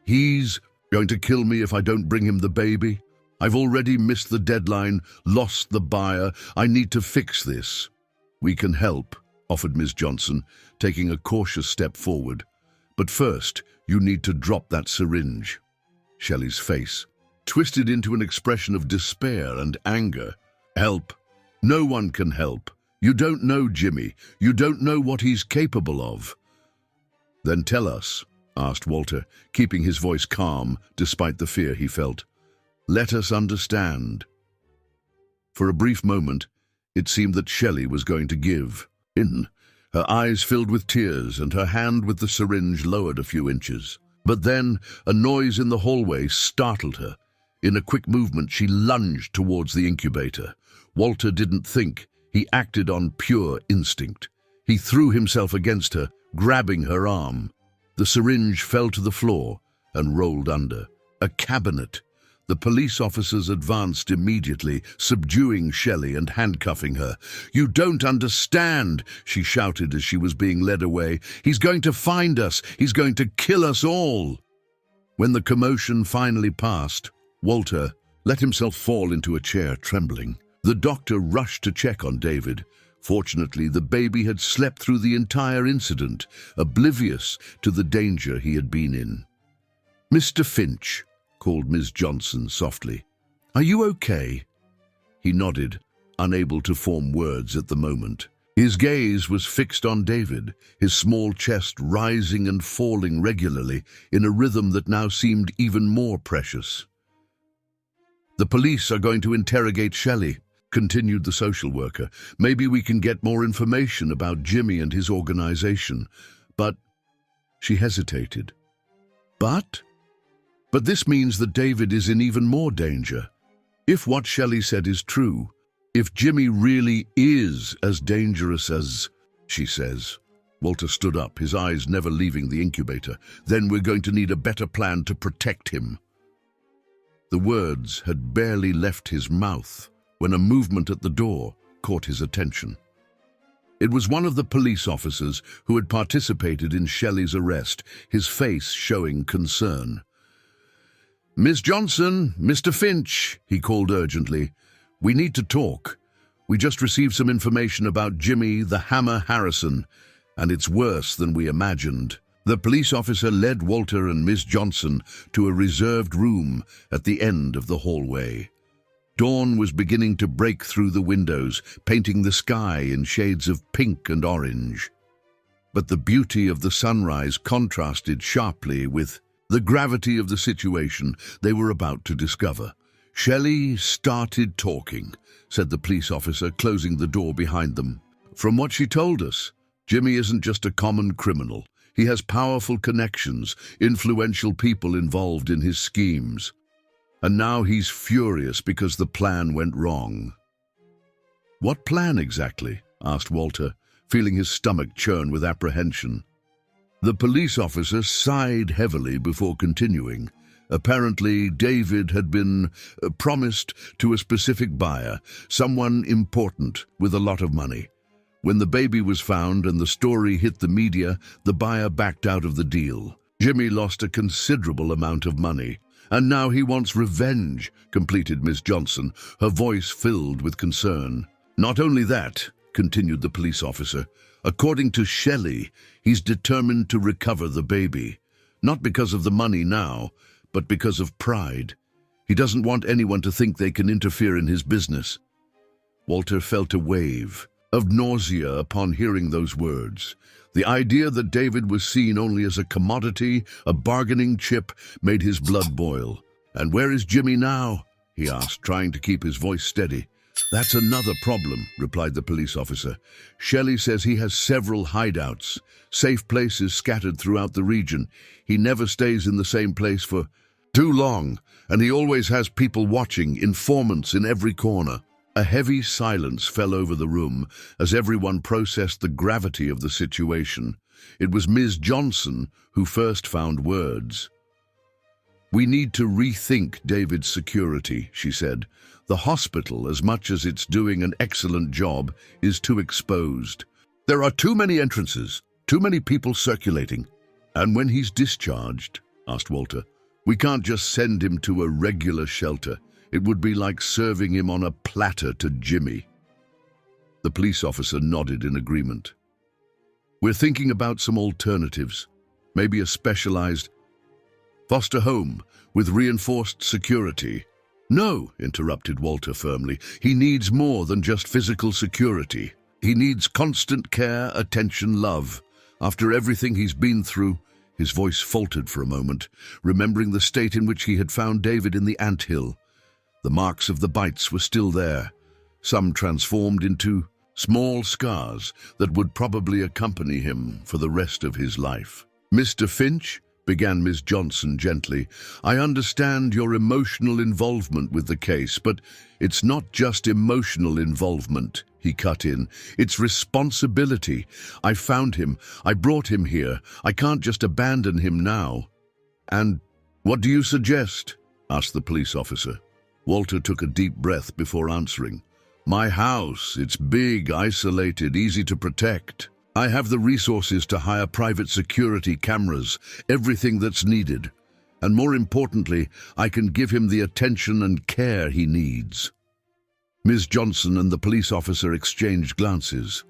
"He's going to kill me if I don't bring him the baby. I've already missed the deadline, lost the buyer. I need to fix this." "We can help," offered Ms. Johnson, taking a cautious step forward. "But first, you need to drop that syringe." Shelley's face twisted into an expression of despair and anger. "Help? No one can help. You don't know Jimmy. You don't know what he's capable of." "Then tell us," asked Walter, keeping his voice calm despite the fear he felt. "Let us understand." For a brief moment, it seemed that Shelley was going to give in. Her eyes filled with tears and her hand with the syringe lowered a few inches. But then a noise in the hallway startled her. In a quick movement, she lunged towards the incubator. Walter didn't think. He acted on pure instinct. He threw himself against her, grabbing her arm. The syringe fell to the floor and rolled under. A cabinet. The police officers advanced immediately, subduing Shelley and handcuffing her. "You don't understand," she shouted as she was being led away. "He's going to find us. He's going to kill us all." When the commotion finally passed, Walter let himself fall into a chair, trembling. The doctor rushed to check on David. Fortunately, the baby had slept through the entire incident, oblivious to the danger he had been in. "Mr. Finch," called Ms. Johnson softly. "Are you okay?" He nodded, unable to form words at the moment. His gaze was fixed on David, his small chest rising and falling regularly in a rhythm that now seemed even more precious. "The police are going to interrogate Shelley. continued the social worker. Maybe we can get more information about Jimmy and his organization. But she hesitated. But this means that David is in even more danger. If what Shelley said is true, if Jimmy really is as dangerous as she says. Walter stood up, his eyes never leaving the incubator. Then we're going to need a better plan to protect him. The words had barely left his mouth when a movement at the door caught his attention. It was one of the police officers who had participated in Shelley's arrest, his face showing concern. "Miss Johnson, Mr. Finch," he called urgently. "We need to talk. We just received some information about Jimmy the Hammer Harrison, and it's worse than we imagined." The police officer led Walter and Miss Johnson to a reserved room at the end of the hallway. Dawn was beginning to break through the windows, painting the sky in shades of pink and orange. But the beauty of the sunrise contrasted sharply with the gravity of the situation they were about to discover. "Shelley started talking," said the police officer, closing the door behind them. "From what she told us, Jimmy isn't just a common criminal. He has powerful connections, influential people involved in his schemes. And now he's furious because the plan went wrong." "What plan exactly?" asked Walter, feeling his stomach churn with apprehension. The police officer sighed heavily before continuing. Apparently, David had been promised to a specific buyer, someone important with a lot of money. When the baby was found and the story hit the media, the buyer backed out of the deal. Jimmy lost a considerable amount of money. "And now he wants revenge," completed Miss Johnson, her voice filled with concern. "Not only that," continued the police officer, "according to Shelley, he's determined to recover the baby. Not because of the money now, but because of pride. He doesn't want anyone to think they can interfere in his business." Walter felt a wave of nausea upon hearing those words. The idea that David was seen only as a commodity, a bargaining chip, made his blood boil. "And where is Jimmy now?" he asked, trying to keep his voice steady. "That's another problem," replied the police officer. "Shelley says he has several hideouts, safe places scattered throughout the region. He never stays in the same place for too long, and he always has people watching, informants in every corner." A heavy silence fell over the room as everyone processed the gravity of the situation. It was Ms. Johnson who first found words. "We need to rethink David's security," she said. "The hospital, as much as it's doing an excellent job, is too exposed. There are too many entrances, too many people circulating." "And when he's discharged," asked Walter, "we can't just send him to a regular shelter. It would be like serving him on a platter to Jimmy." The police officer nodded in agreement. "We're thinking about some alternatives. Maybe a specialized foster home with reinforced security." "No," interrupted Walter firmly. "He needs more than just physical security. He needs constant care, attention, love. After everything he's been through," his voice faltered for a moment, remembering the state in which he had found David in the Anthill. The marks of the bites were still there, some transformed into small scars that would probably accompany him for the rest of his life. "Mr. Finch," began Miss Johnson gently, "I understand your emotional involvement with the case, but it's not just emotional involvement," he cut in. "It's responsibility. I found him. I brought him here. I can't just abandon him now." "And what do you suggest?" asked the police officer. Walter took a deep breath before answering. "My house. It's big, isolated, easy to protect. I have the resources to hire private security cameras, everything that's needed. And more importantly, I can give him the attention and care he needs." Ms. Johnson and the police officer exchanged glances.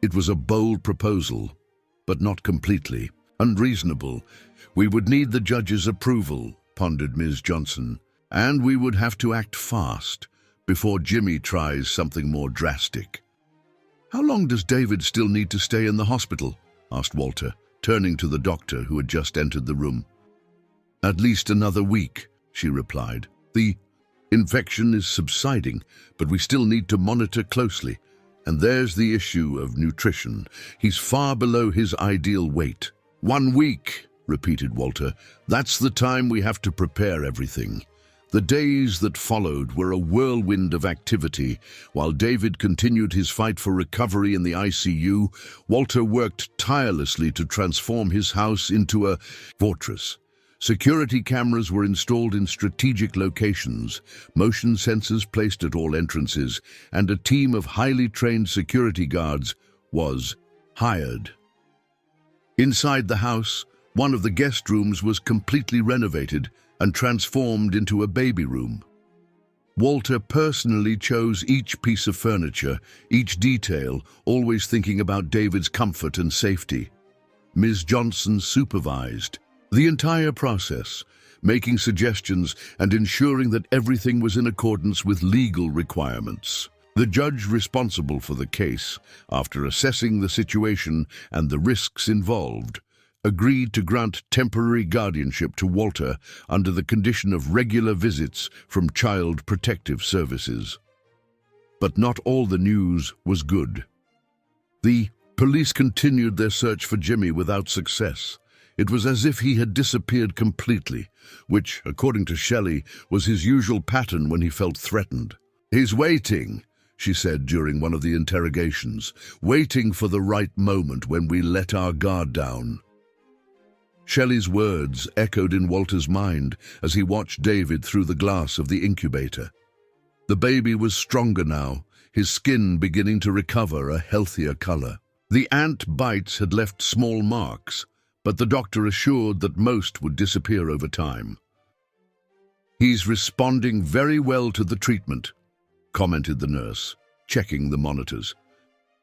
It was a bold proposal, but not completely unreasonable. "We would need the judge's approval," pondered Ms. Johnson. "And we would have to act fast before Jimmy tries something more drastic." "How long does David still need to stay in the hospital?" asked Walter, turning to the doctor who had just entered the room. "At least another week," she replied. Infection is subsiding, but we still need to monitor closely. And there's the issue of nutrition. He's far below his ideal weight. 1 week, repeated Walter. That's the time we have to prepare everything. The days that followed were a whirlwind of activity. While David continued his fight for recovery in the ICU, Walter worked tirelessly to transform his house into a fortress. Security cameras were installed in strategic locations, motion sensors placed at all entrances, and a team of highly trained security guards was hired. Inside the house, one of the guest rooms was completely renovated and transformed into a baby room. Walter personally chose each piece of furniture, each detail, always thinking about David's comfort and safety. Ms. Johnson supervised the entire process, making suggestions and ensuring that everything was in accordance with legal requirements. The judge responsible for the case, after assessing the situation and the risks involved, agreed to grant temporary guardianship to Walter under the condition of regular visits from Child Protective Services. But not all the news was good. The police continued their search for Jimmy without success. It was as if he had disappeared completely, which, according to Shelley, was his usual pattern when he felt threatened. "He's waiting," she said during one of the interrogations, "waiting for the right moment when we let our guard down." Shelley's words echoed in Walter's mind as he watched David through the glass of the incubator. The baby was stronger now, his skin beginning to recover a healthier color. The ant bites had left small marks, but the doctor assured that most would disappear over time. "He's responding very well to the treatment," commented the nurse, checking the monitors.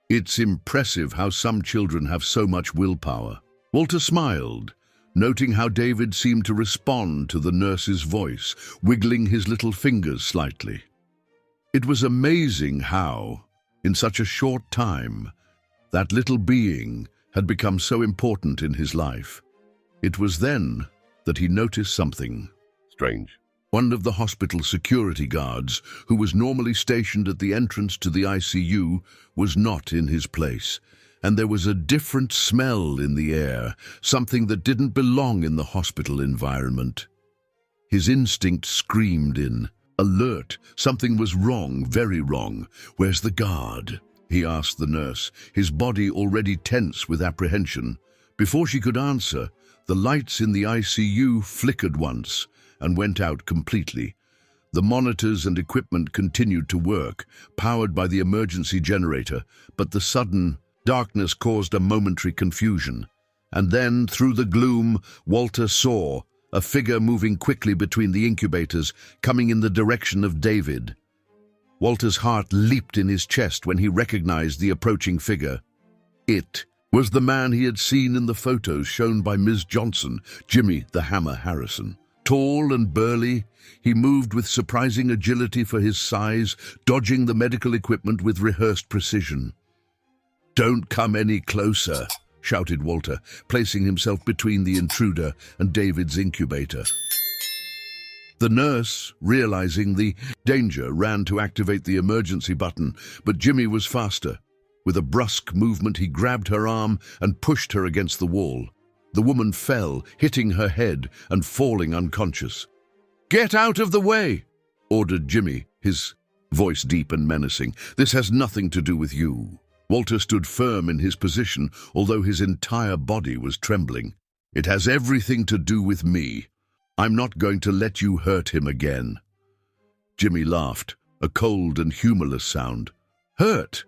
"It's impressive how some children have so much willpower." Walter smiled, noting how David seemed to respond to the nurse's voice, wiggling his little fingers slightly. It was amazing how, in such a short time, that little being had become so important in his life. It was then that he noticed something strange. One of the hospital security guards, who was normally stationed at the entrance to the ICU, was not in his place, and there was a different smell in the air, something that didn't belong in the hospital environment. His instinct screamed in, "Alert! Something was wrong, very wrong. Where's the guard?" he asked the nurse, his body already tense with apprehension. Before she could answer, the lights in the ICU flickered once and went out completely. The monitors and equipment continued to work, powered by the emergency generator, but the sudden darkness caused a momentary confusion. And then, through the gloom, Walter saw a figure moving quickly between the incubators, coming in the direction of David. Walter's heart leaped in his chest when he recognized the approaching figure. It was the man he had seen in the photos shown by Ms. Johnson, Jimmy the Hammer Harrison. Tall and burly, he moved with surprising agility for his size, dodging the medical equipment with rehearsed precision. "Don't come any closer," shouted Walter, placing himself between the intruder and David's incubator. The nurse, realizing the danger, ran to activate the emergency button, but Jimmy was faster. With a brusque movement, he grabbed her arm and pushed her against the wall. The woman fell, hitting her head and falling unconscious. "Get out of the way!" ordered Jimmy, his voice deep and menacing. "This has nothing to do with you." Walter stood firm in his position, although his entire body was trembling. "It has everything to do with me. I'm not going to let you hurt him again." Jimmy laughed, a cold and humorless sound. "Hurt?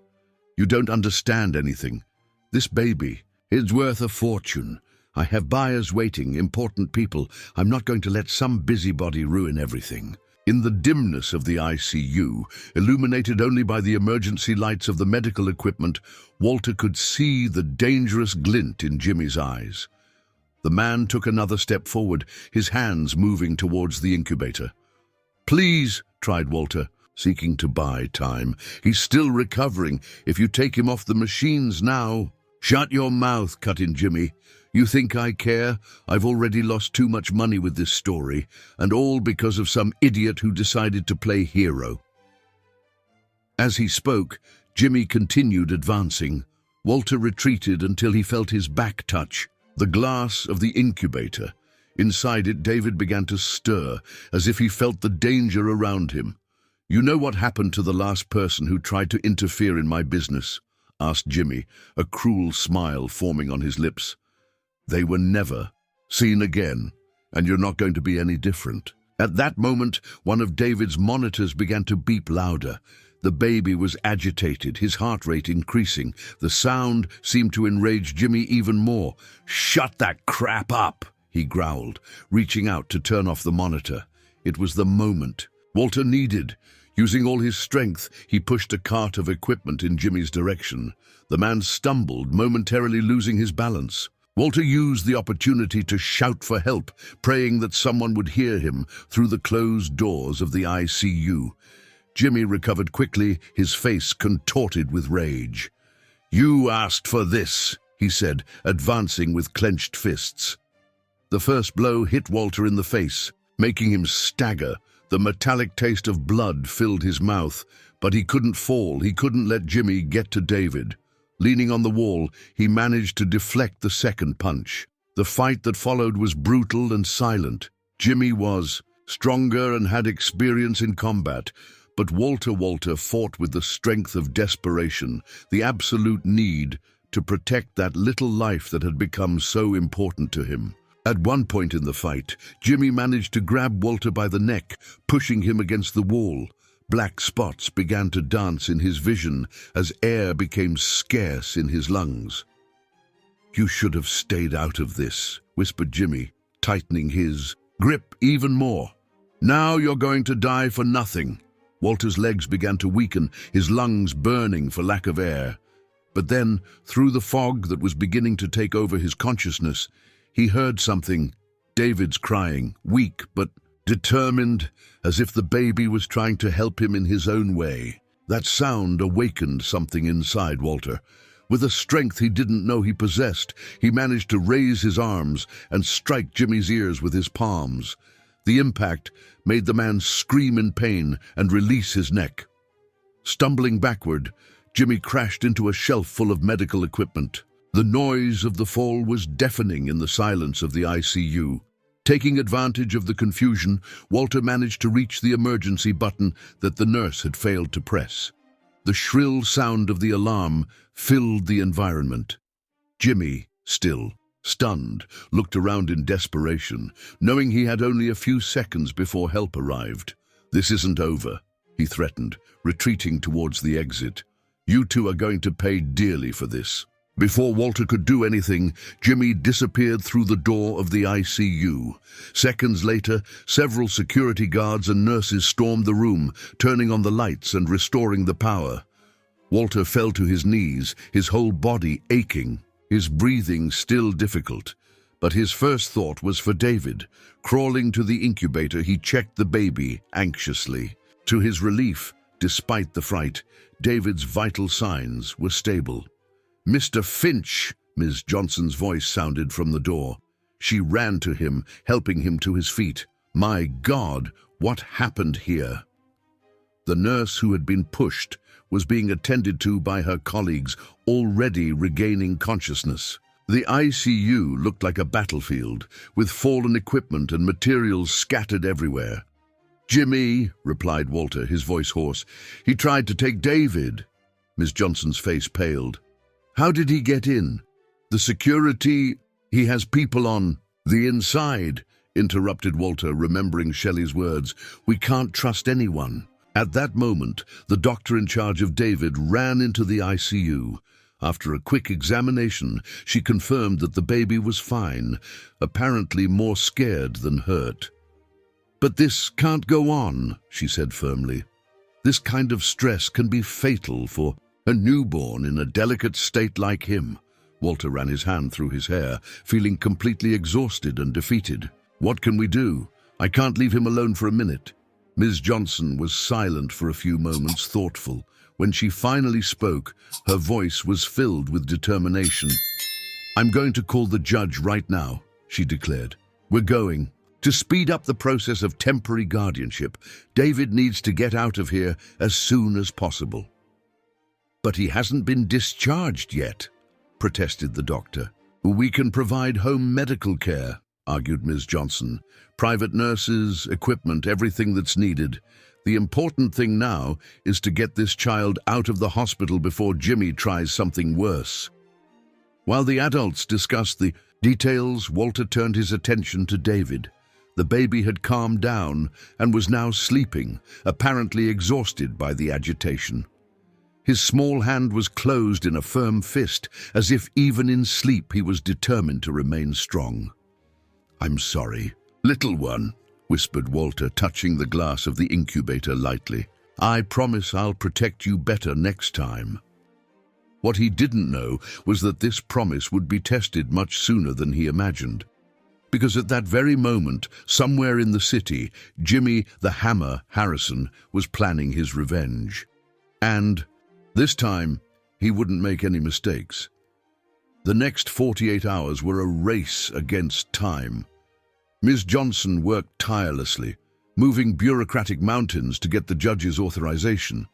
You don't understand anything. This baby is worth a fortune. I have buyers waiting, important people. I'm not going to let some busybody ruin everything." In the dimness of the ICU, illuminated only by the emergency lights of the medical equipment, Walter could see the dangerous glint in Jimmy's eyes. The man took another step forward, his hands moving towards the incubator. "Please," tried Walter, seeking to buy time. "He's still recovering. If you take him off the machines now—" "Shut your mouth," cut in Jimmy. You think I care? I've already lost too much money with this story, and all because of some idiot who decided to play hero." As he spoke, Jimmy continued advancing. Walter retreated until he felt his back touch the glass of the incubator. Inside it, David began to stir, as if he felt the danger around him. "You know what happened to the last person who tried to interfere in my business?" asked Jimmy, a cruel smile forming on his lips. "They were never seen again, and you're not going to be any different." At that moment, one of David's monitors began to beep louder. The baby was agitated, his heart rate increasing. The sound seemed to enrage Jimmy even more. "Shut that crap up!" he growled, reaching out to turn off the monitor. It was the moment Walter needed. Using all his strength, he pushed a cart of equipment in Jimmy's direction. The man stumbled, momentarily losing his balance. Walter used the opportunity to shout for help, praying that someone would hear him through the closed doors of the ICU. Jimmy recovered quickly, his face contorted with rage. "You asked for this," he said, advancing with clenched fists. The first blow hit Walter in the face, making him stagger. The metallic taste of blood filled his mouth, but he couldn't fall. He couldn't let Jimmy get to David. Leaning on the wall, he managed to deflect the second punch. The fight that followed was brutal and silent. Jimmy was stronger and had experience in combat, but Walter fought with the strength of desperation, the absolute need to protect that little life that had become so important to him. At one point in the fight, Jimmy managed to grab Walter by the neck, pushing him against the wall. Black spots began to dance in his vision as air became scarce in his lungs. "You should have stayed out of this," whispered Jimmy, tightening his grip even more. "Now you're going to die for nothing." Walter's legs began to weaken, his lungs burning for lack of air. But then, through the fog that was beginning to take over his consciousness, he heard something. David's crying, weak but determined, as if the baby was trying to help him in his own way. That sound awakened something inside Walter. With a strength he didn't know he possessed, he managed to raise his arms and strike Jimmy's ears with his palms. The impact made the man scream in pain and release his neck. Stumbling backward, Jimmy crashed into a shelf full of medical equipment. The noise of the fall was deafening in the silence of the ICU. Taking advantage of the confusion, Walter managed to reach the emergency button that the nurse had failed to press. The shrill sound of the alarm filled the environment. Jimmy, still stunned, looked around in desperation, knowing he had only a few seconds before help arrived. "This isn't over," he threatened, retreating towards the exit. "You two are going to pay dearly for this." Before Walter could do anything, Jimmy disappeared through the door of the ICU. Seconds later, several security guards and nurses stormed the room, turning on the lights and restoring the power. Walter fell to his knees, his whole body aching, his breathing still difficult. But his first thought was for David. Crawling to the incubator, he checked the baby anxiously. To his relief, despite the fright, David's vital signs were stable. "Mr. Finch," Ms. Johnson's voice sounded from the door. She ran to him, helping him to his feet. "My God, what happened here?" The nurse who had been pushed was being attended to by her colleagues, already regaining consciousness. The ICU looked like a battlefield, with fallen equipment and materials scattered everywhere. "Jimmy," replied Walter, his voice hoarse. "He tried to take David." Ms. Johnson's face paled. "How did he get in?" "The security, he has people on the inside," interrupted Walter, remembering Shelley's words. "We can't trust anyone." At that moment, the doctor in charge of David ran into the ICU. After a quick examination, she confirmed that the baby was fine, apparently more scared than hurt. "But this can't go on," she said firmly. "This kind of stress can be fatal for a newborn in a delicate state like him." Walter ran his hand through his hair, feeling completely exhausted and defeated. "What can we do? I can't leave him alone for a minute." Ms. Johnson was silent for a few moments, thoughtful. When she finally spoke, her voice was filled with determination. "I'm going to call the judge right now," she declared. "We're going. To speed up the process of temporary guardianship, David needs to get out of here as soon as possible." "But he hasn't been discharged yet," protested the doctor. "We can provide home medical care," argued Ms. Johnson. "Private nurses, equipment, everything that's needed. The important thing now is to get this child out of the hospital before Jimmy tries something worse." While the adults discussed the details, Walter turned his attention to David. The baby had calmed down and was now sleeping, apparently exhausted by the agitation. His small hand was closed in a firm fist, as if even in sleep he was determined to remain strong. "I'm sorry, little one," whispered Walter, touching the glass of the incubator lightly. "I promise I'll protect you better next time." What he didn't know was that this promise would be tested much sooner than he imagined. Because at that very moment, somewhere in the city, Jimmy the Hammer Harrison was planning his revenge. And this time, he wouldn't make any mistakes. The next 48 hours were a race against time. Ms. Johnson worked tirelessly, moving bureaucratic mountains to get the judge's authorization.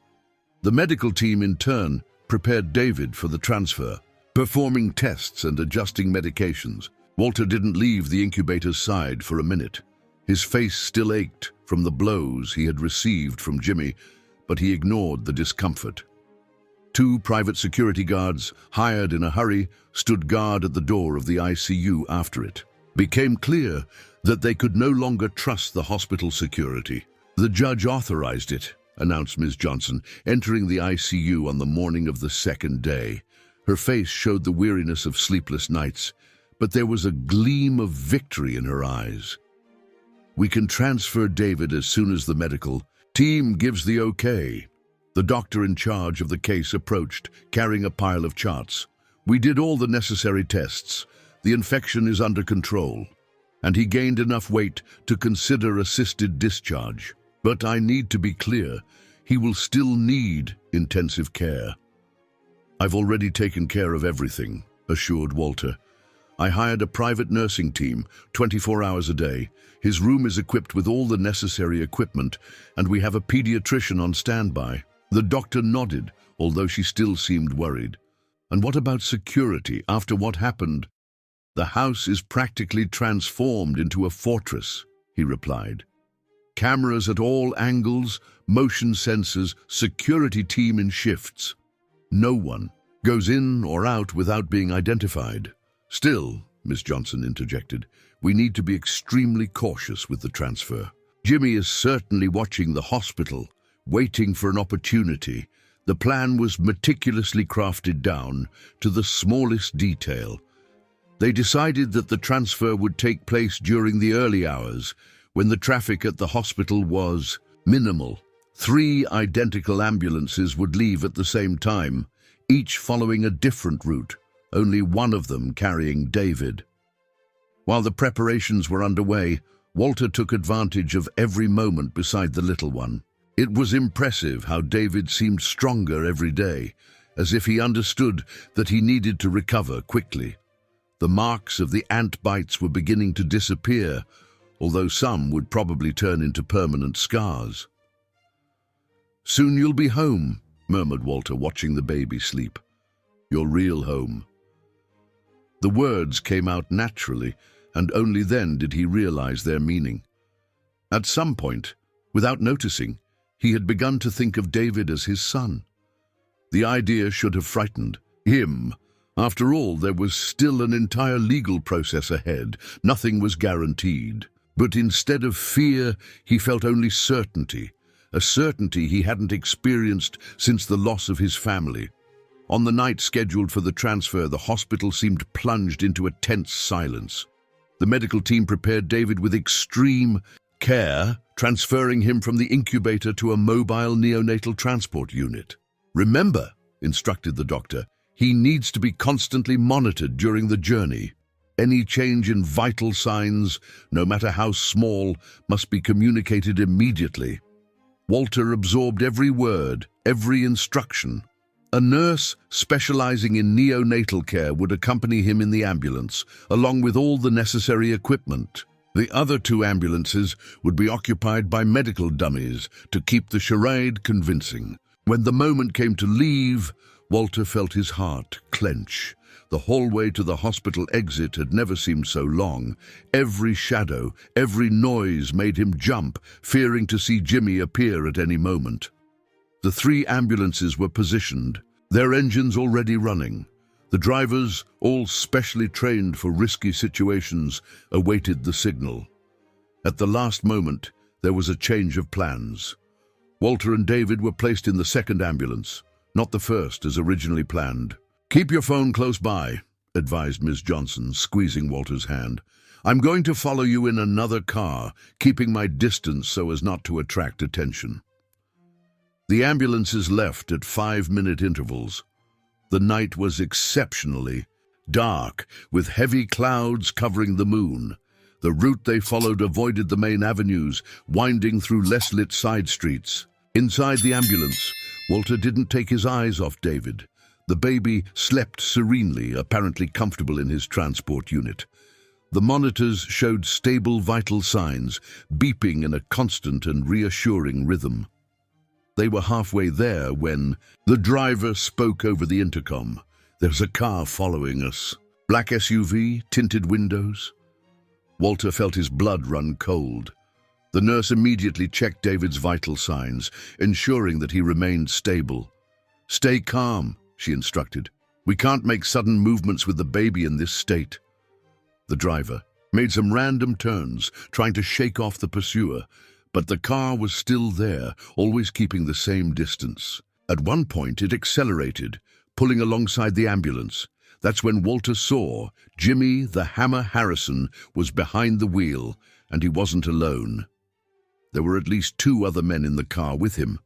The medical team, in turn, prepared David for the transfer, performing tests and adjusting medications. Walter didn't leave the incubator's side for a minute. His face still ached from the blows he had received from Jimmy, but he ignored the discomfort. 2 private security guards, hired in a hurry, stood guard at the door of the ICU after it. Became clear that they could no longer trust the hospital security. "The judge authorized it," announced Ms. Johnson, entering the ICU on the morning of the second day. Her face showed the weariness of sleepless nights, but there was a gleam of victory in her eyes. "We can transfer David as soon as the medical team gives the okay." The doctor in charge of the case approached, carrying a pile of charts. "We did all the necessary tests. The infection is under control." And he gained enough weight to consider assisted discharge. "But I need to be clear, he will still need intensive care." "I've already taken care of everything," assured Walter. "I hired a private nursing team, 24 hours a day. His room is equipped with all the necessary equipment, and we have a pediatrician on standby." The doctor nodded, although she still seemed worried. "And what about security after what happened?" "The house is practically transformed into a fortress," he replied. "Cameras at all angles, motion sensors, security team in shifts. No one goes in or out without being identified." "Still," Ms. Johnson interjected, "we need to be extremely cautious with the transfer. Jimmy is certainly watching the hospital, waiting for an opportunity." The plan was meticulously crafted down to the smallest detail. They decided that the transfer would take place during the early hours, when the traffic at the hospital was minimal. 3 identical ambulances would leave at the same time, each following a different route, only one of them carrying David. While the preparations were underway, Walter took advantage of every moment beside the little one. It was impressive how David seemed stronger every day, as if he understood that he needed to recover quickly. The marks of the ant bites were beginning to disappear, although some would probably turn into permanent scars. "Soon you'll be home," murmured Walter, watching the baby sleep. "Your real home." The words came out naturally, and only then did he realize their meaning. At some point, without noticing, he had begun to think of David as his son. The idea should have frightened him. After all, there was still an entire legal process ahead. Nothing was guaranteed. But instead of fear, he felt only certainty, a certainty he hadn't experienced since the loss of his family. On the night scheduled for the transfer, the hospital seemed plunged into a tense silence. The medical team prepared David with extreme care, transferring him from the incubator to a mobile neonatal transport unit. "Remember," instructed the doctor, "he needs to be constantly monitored during the journey. Any change in vital signs, no matter how small, must be communicated immediately." Walter absorbed every word, every instruction. A nurse specializing in neonatal care would accompany him in the ambulance, along with all the necessary equipment. The other two ambulances would be occupied by medical dummies to keep the charade convincing. When the moment came to leave, Walter felt his heart clench. The hallway to the hospital exit had never seemed so long. Every shadow, every noise made him jump, fearing to see Jimmy appear at any moment. The three ambulances were positioned, their engines already running. The drivers, all specially trained for risky situations, awaited the signal. At the last moment, there was a change of plans. Walter and David were placed in the second ambulance, not the first as originally planned. "Keep your phone close by," advised Ms. Johnson, squeezing Walter's hand. "I'm going to follow you in another car, keeping my distance so as not to attract attention." The ambulances left at 5-minute intervals. The night was exceptionally dark, with heavy clouds covering the moon. The route they followed avoided the main avenues, winding through less lit side streets. Inside the ambulance, Walter didn't take his eyes off David. The baby slept serenely, apparently comfortable in his transport unit. The monitors showed stable vital signs, beeping in a constant and reassuring rhythm. They were halfway there when the driver spoke over the intercom. "There's a car following us. Black SUV, tinted windows." Walter felt his blood run cold. The nurse immediately checked David's vital signs, ensuring that he remained stable. "Stay calm," she instructed. "We can't make sudden movements with the baby in this state." The driver made some random turns, trying to shake off the pursuer, but the car was still there, always keeping the same distance. At one point, it accelerated, pulling alongside the ambulance. That's when Walter saw Jimmy the Hammer Harrison was behind the wheel, and he wasn't alone. There were at least 2 other men in the car with him.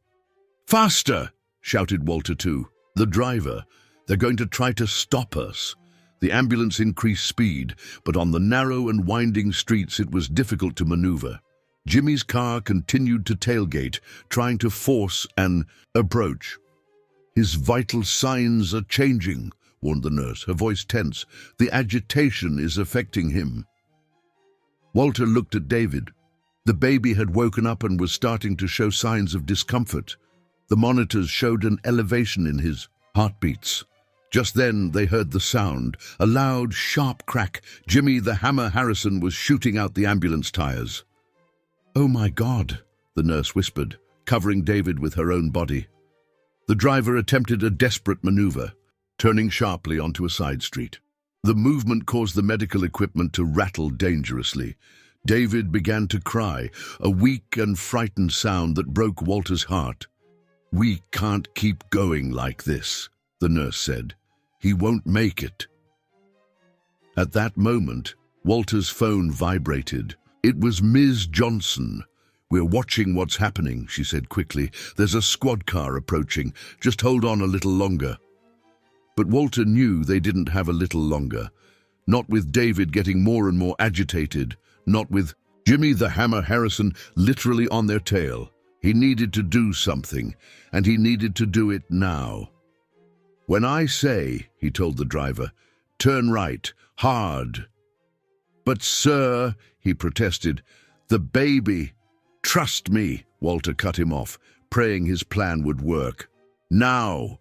"Faster!" shouted Walter to the driver. "They're going to try to stop us." The ambulance increased speed, but on the narrow and winding streets it was difficult to maneuver. Jimmy's car continued to tailgate, trying to force an approach. "His vital signs are changing," warned the nurse, her voice tense. "The agitation is affecting him." Walter looked at David. The baby had woken up and was starting to show signs of discomfort. The monitors showed an elevation in his heartbeats. Just then they heard the sound, a loud, sharp crack. Jimmy the Hammer Harrison was shooting out the ambulance tires. "Oh my God," the nurse whispered, covering David with her own body. The driver attempted a desperate maneuver, turning sharply onto a side street. The movement caused the medical equipment to rattle dangerously. David began to cry, a weak and frightened sound that broke Walter's heart. "We can't keep going like this," the nurse said. "He won't make it." At that moment, Walter's phone vibrated. It was Ms. Johnson. "We're watching what's happening," she said quickly. "There's a squad car approaching. Just hold on a little longer." But Walter knew they didn't have a little longer. Not with David getting more and more agitated. Not with Jimmy the Hammer Harrison literally on their tail. He needed to do something, and he needed to do it now. "When I say," he told the driver, "turn right, hard." "But sir," he protested, "the baby—" "Trust me," Walter cut him off, praying his plan would work. "Now!"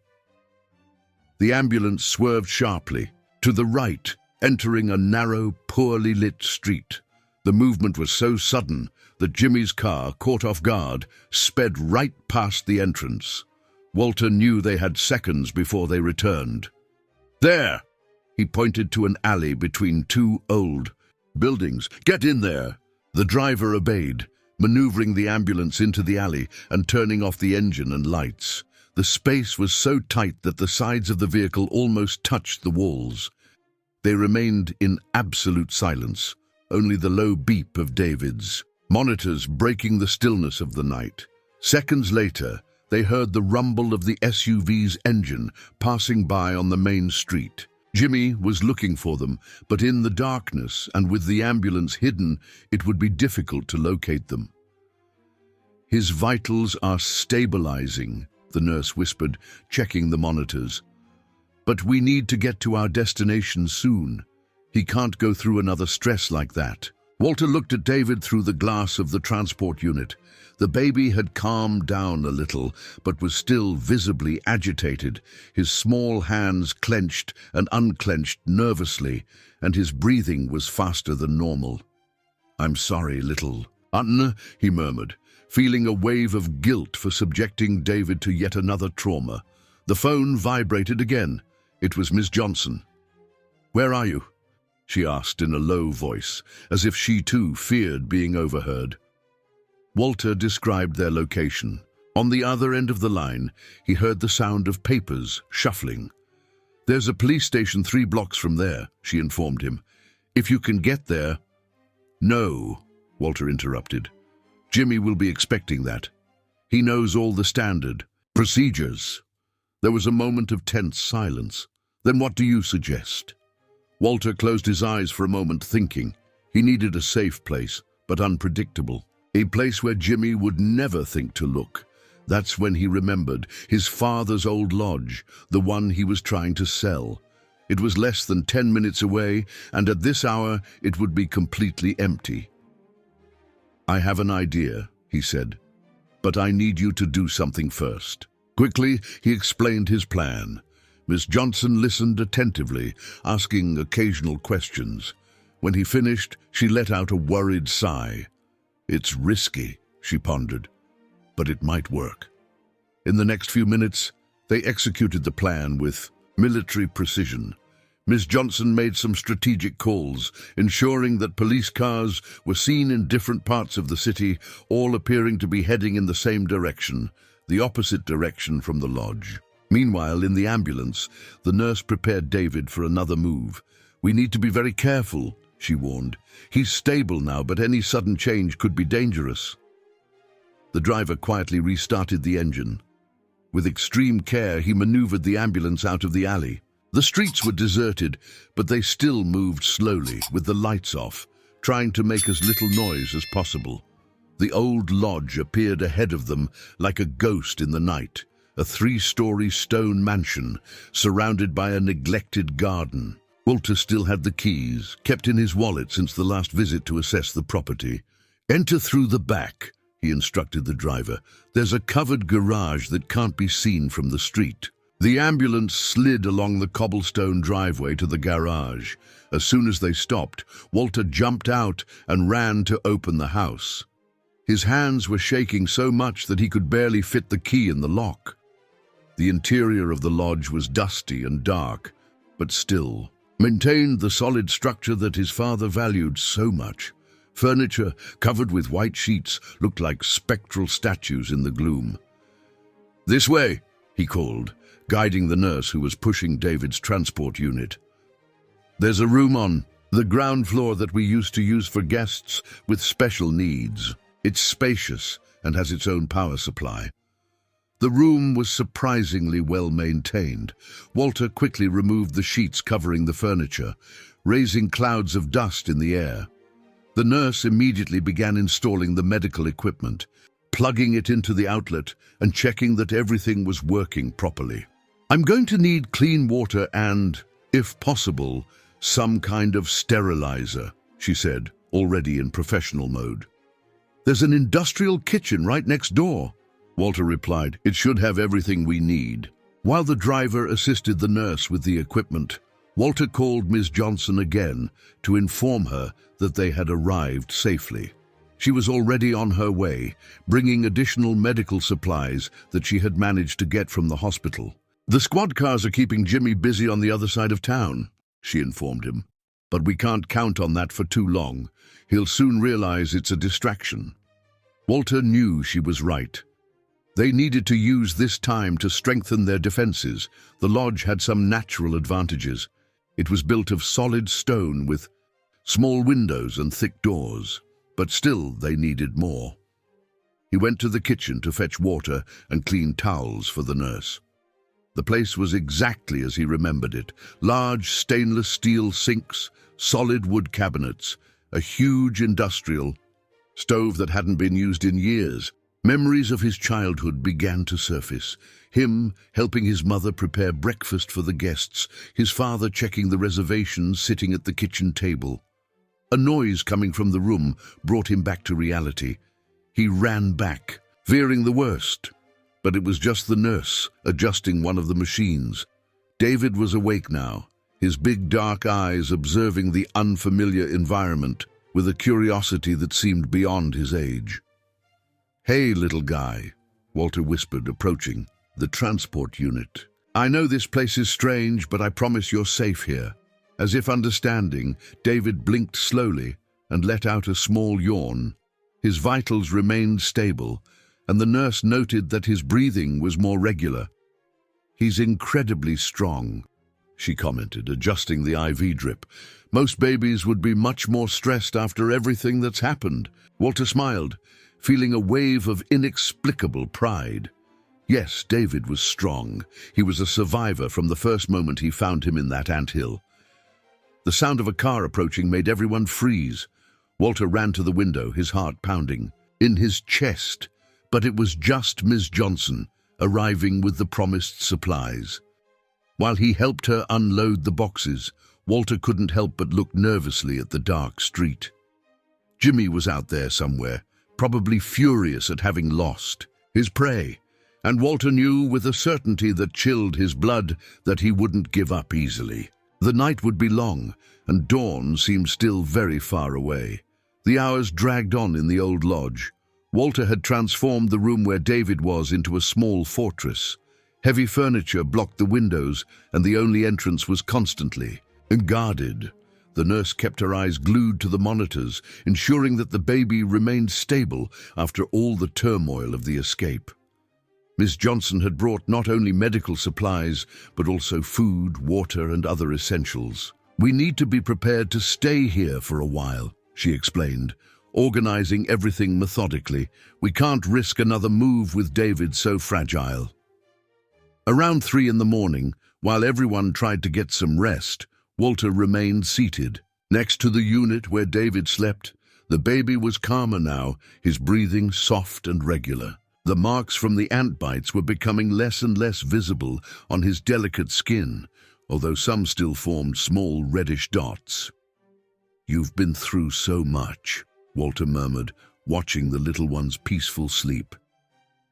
The ambulance swerved sharply, to the right, entering a narrow, poorly lit street. The movement was so sudden that Jimmy's car, caught off guard, sped right past the entrance. Walter knew they had seconds before they returned. "There!" He pointed to an alley between 2 old buildings. "Get in there!" The driver obeyed, maneuvering the ambulance into the alley and turning off the engine and lights. The space was so tight that the sides of the vehicle almost touched the walls. They remained in absolute silence, only the low beep of David's monitors breaking the stillness of the night. Seconds later, they heard the rumble of the SUV's engine passing by on the main street. Jimmy was looking for them, but in the darkness and with the ambulance hidden, it would be difficult to locate them. "His vitals are stabilizing," the nurse whispered, checking the monitors. "But we need to get to our destination soon. He can't go through another stress like that." Walter looked at David through the glass of the transport unit. The baby had calmed down a little, but was still visibly agitated, his small hands clenched and unclenched nervously, and his breathing was faster than normal. "I'm sorry, little Anna," he murmured, feeling a wave of guilt for subjecting David to yet another trauma. The phone vibrated again. It was Miss Johnson. "Where are you?" she asked in a low voice, as if she too feared being overheard. Walter described their location. On the other end of the line, he heard the sound of papers shuffling. "There's a police station 3 blocks from there," she informed him. "If you can get there—" "No," Walter interrupted. "Jimmy will be expecting that. He knows all the standard procedures." There was a moment of tense silence. "Then what do you suggest?" Walter closed his eyes for a moment, thinking. He needed a safe place, but unpredictable. A place where Jimmy would never think to look. That's when he remembered his father's old lodge, the one he was trying to sell. It was less than 10 minutes away, and at this hour it would be completely empty. "I have an idea," he said, "but I need you to do something first." Quickly, he explained his plan. Miss Johnson listened attentively, asking occasional questions. When he finished, she let out a worried sigh. "It's risky," she pondered, "but it might work." In the next few minutes, they executed the plan with military precision. Miss Johnson made some strategic calls, ensuring that police cars were seen in different parts of the city, all appearing to be heading in the same direction, the opposite direction from the lodge. Meanwhile, in the ambulance, the nurse prepared David for another move. "We need to be very careful," she warned. "He's stable now, but any sudden change could be dangerous." The driver quietly restarted the engine. With extreme care, he maneuvered the ambulance out of the alley. The streets were deserted, but they still moved slowly, with the lights off, trying to make as little noise as possible. The old lodge appeared ahead of them like a ghost in the night, a 3-story stone mansion surrounded by a neglected garden. Walter still had the keys, kept in his wallet since the last visit to assess the property. "Enter through the back," he instructed the driver. "There's a covered garage that can't be seen from the street." The ambulance slid along the cobblestone driveway to the garage. As soon as they stopped, Walter jumped out and ran to open the house. His hands were shaking so much that he could barely fit the key in the lock. The interior of the lodge was dusty and dark, but still maintained the solid structure that his father valued so much. Furniture, covered with white sheets, looked like spectral statues in the gloom. "This way," he called, guiding the nurse who was pushing David's transport unit. "There's a room on the ground floor that we used to use for guests with special needs. It's spacious and has its own power supply." The room was surprisingly well maintained. Walter quickly removed the sheets covering the furniture, raising clouds of dust in the air. The nurse immediately began installing the medical equipment, plugging it into the outlet and checking that everything was working properly. "I'm going to need clean water and, if possible, some kind of sterilizer," she said, already in professional mode. "There's an industrial kitchen right next door," Walter replied. "It should have everything we need." While the driver assisted the nurse with the equipment, Walter called Ms. Johnson again to inform her that they had arrived safely. She was already on her way, bringing additional medical supplies that she had managed to get from the hospital. "The squad cars are keeping Jimmy busy on the other side of town," she informed him. "But we can't count on that for too long. He'll soon realize it's a distraction." Walter knew she was right. They needed to use this time to strengthen their defenses. The lodge had some natural advantages. It was built of solid stone with small windows and thick doors, but still they needed more. He went to the kitchen to fetch water and clean towels for the nurse. The place was exactly as he remembered it. Large stainless steel sinks, solid wood cabinets, a huge industrial stove that hadn't been used in years. Memories of his childhood began to surface. Him helping his mother prepare breakfast for the guests, his father checking the reservations sitting at the kitchen table. A noise coming from the room brought him back to reality. He ran back, fearing the worst. But it was just the nurse, adjusting one of the machines. David was awake now, his big dark eyes observing the unfamiliar environment with a curiosity that seemed beyond his age. "Hey, little guy," Walter whispered, approaching. "The transport unit. I know this place is strange, but I promise you're safe here." As if understanding, David blinked slowly and let out a small yawn. His vitals remained stable, and the nurse noted that his breathing was more regular. "He's incredibly strong," she commented, adjusting the IV drip. "Most babies would be much more stressed after everything that's happened." Walter smiled, feeling a wave of inexplicable pride. Yes, David was strong. He was a survivor from the first moment he found him in that anthill. The sound of a car approaching made everyone freeze. Walter ran to the window, his heart pounding in his chest. But it was just Ms. Johnson, arriving with the promised supplies. While he helped her unload the boxes, Walter couldn't help but look nervously at the dark street. Jimmy was out there somewhere, probably furious at having lost his prey, and Walter knew with a certainty that chilled his blood that he wouldn't give up easily. The night would be long, and dawn seemed still very far away. The hours dragged on in the old lodge. Walter had transformed the room where David was into a small fortress. Heavy furniture blocked the windows, and the only entrance was constantly guarded. The nurse kept her eyes glued to the monitors, ensuring that the baby remained stable after all the turmoil of the escape. Miss Johnson had brought not only medical supplies, but also food, water, and other essentials. "We need to be prepared to stay here for a while," she explained, organizing everything methodically. "We can't risk another move with David so fragile." Around 3 in the morning, while everyone tried to get some rest, Walter remained seated. Next to the unit where David slept, the baby was calmer now, his breathing soft and regular. The marks from the ant bites were becoming less and less visible on his delicate skin, although some still formed small reddish dots. "You've been through so much," Walter murmured, watching the little one's peaceful sleep.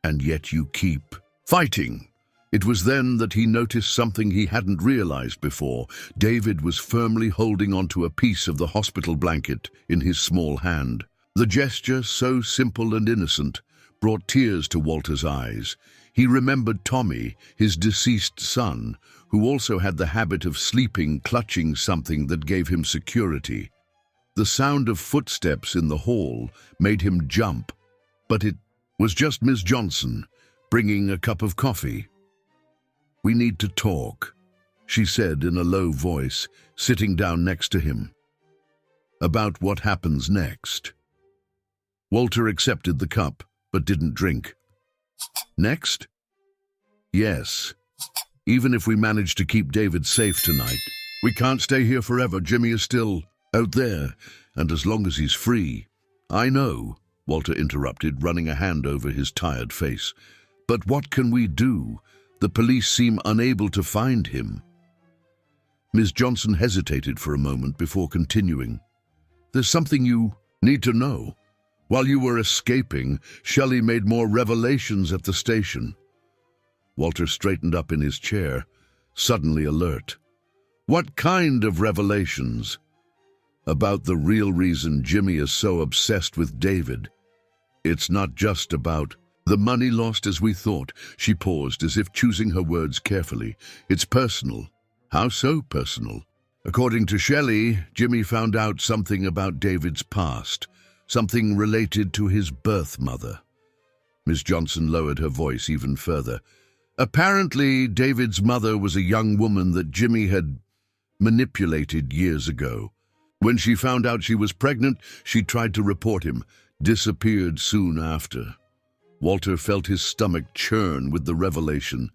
"And yet you keep fighting." It was then that he noticed something he hadn't realized before. David was firmly holding onto a piece of the hospital blanket in his small hand. The gesture, so simple and innocent, brought tears to Walter's eyes. He remembered Tommy, his deceased son, who also had the habit of sleeping clutching something that gave him security. The sound of footsteps in the hall made him jump, but it was just Miss Johnson, bringing a cup of coffee. "We need to talk," she said in a low voice, sitting down next to him. "About what happens next." Walter accepted the cup, but didn't drink. "Next?" "Yes. Even if we manage to keep David safe tonight, we can't stay here forever. Jimmy is still out there, and as long as he's free." "I know," Walter interrupted, running a hand over his tired face. "But what can we do? The police seem unable to find him." Ms. Johnson hesitated for a moment before continuing. "There's something you need to know. While you were escaping, Shelley made more revelations at the station." Walter straightened up in his chair, suddenly alert. "What kind of revelations?" "About the real reason Jimmy is so obsessed with David. It's not just about the money lost as we thought." She paused, as if choosing her words carefully. "It's personal." "How so personal?" "According to Shelley, Jimmy found out something about David's past. Something related to his birth mother." Miss Johnson lowered her voice even further. "Apparently, David's mother was a young woman that Jimmy had manipulated years ago. When she found out she was pregnant, she tried to report him, disappeared soon after." Walter felt his stomach churn with the revelation.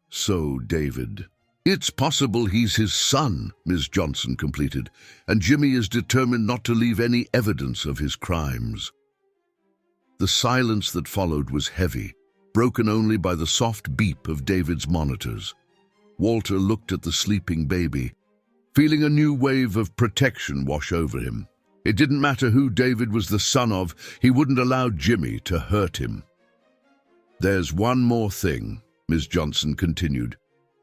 "So, David, it's possible he's his son," Ms. Johnson completed, "and Jimmy is determined not to leave any evidence of his crimes." The silence that followed was heavy, broken only by the soft beep of David's monitors. Walter looked at the sleeping baby, feeling a new wave of protection wash over him. It didn't matter who David was the son of, he wouldn't allow Jimmy to hurt him. "There's one more thing," Ms. Johnson continued.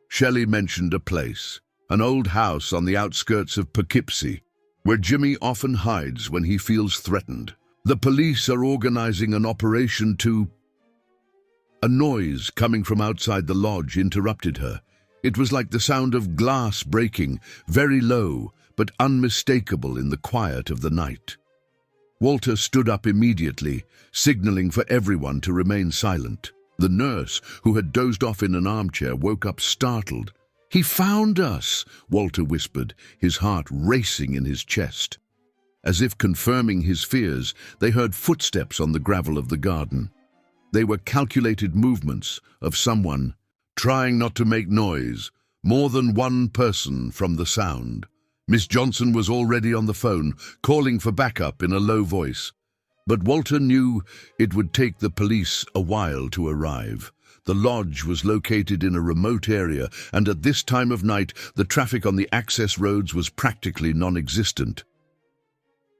"Shelley mentioned a place, an old house on the outskirts of Poughkeepsie, where Jimmy often hides when he feels threatened. The police are organizing an operation to—" A noise coming from outside the lodge interrupted her. It was like the sound of glass breaking, very low, but unmistakable in the quiet of the night. Walter stood up immediately, signaling for everyone to remain silent. The nurse, who had dozed off in an armchair, woke up startled. "He found us," Walter whispered, his heart racing in his chest. As if confirming his fears, they heard footsteps on the gravel of the garden. They were calculated movements of someone trying not to make noise, more than one person from the sound. Miss Johnson was already on the phone, calling for backup in a low voice. But Walter knew it would take the police a while to arrive. The lodge was located in a remote area, and at this time of night, the traffic on the access roads was practically non-existent.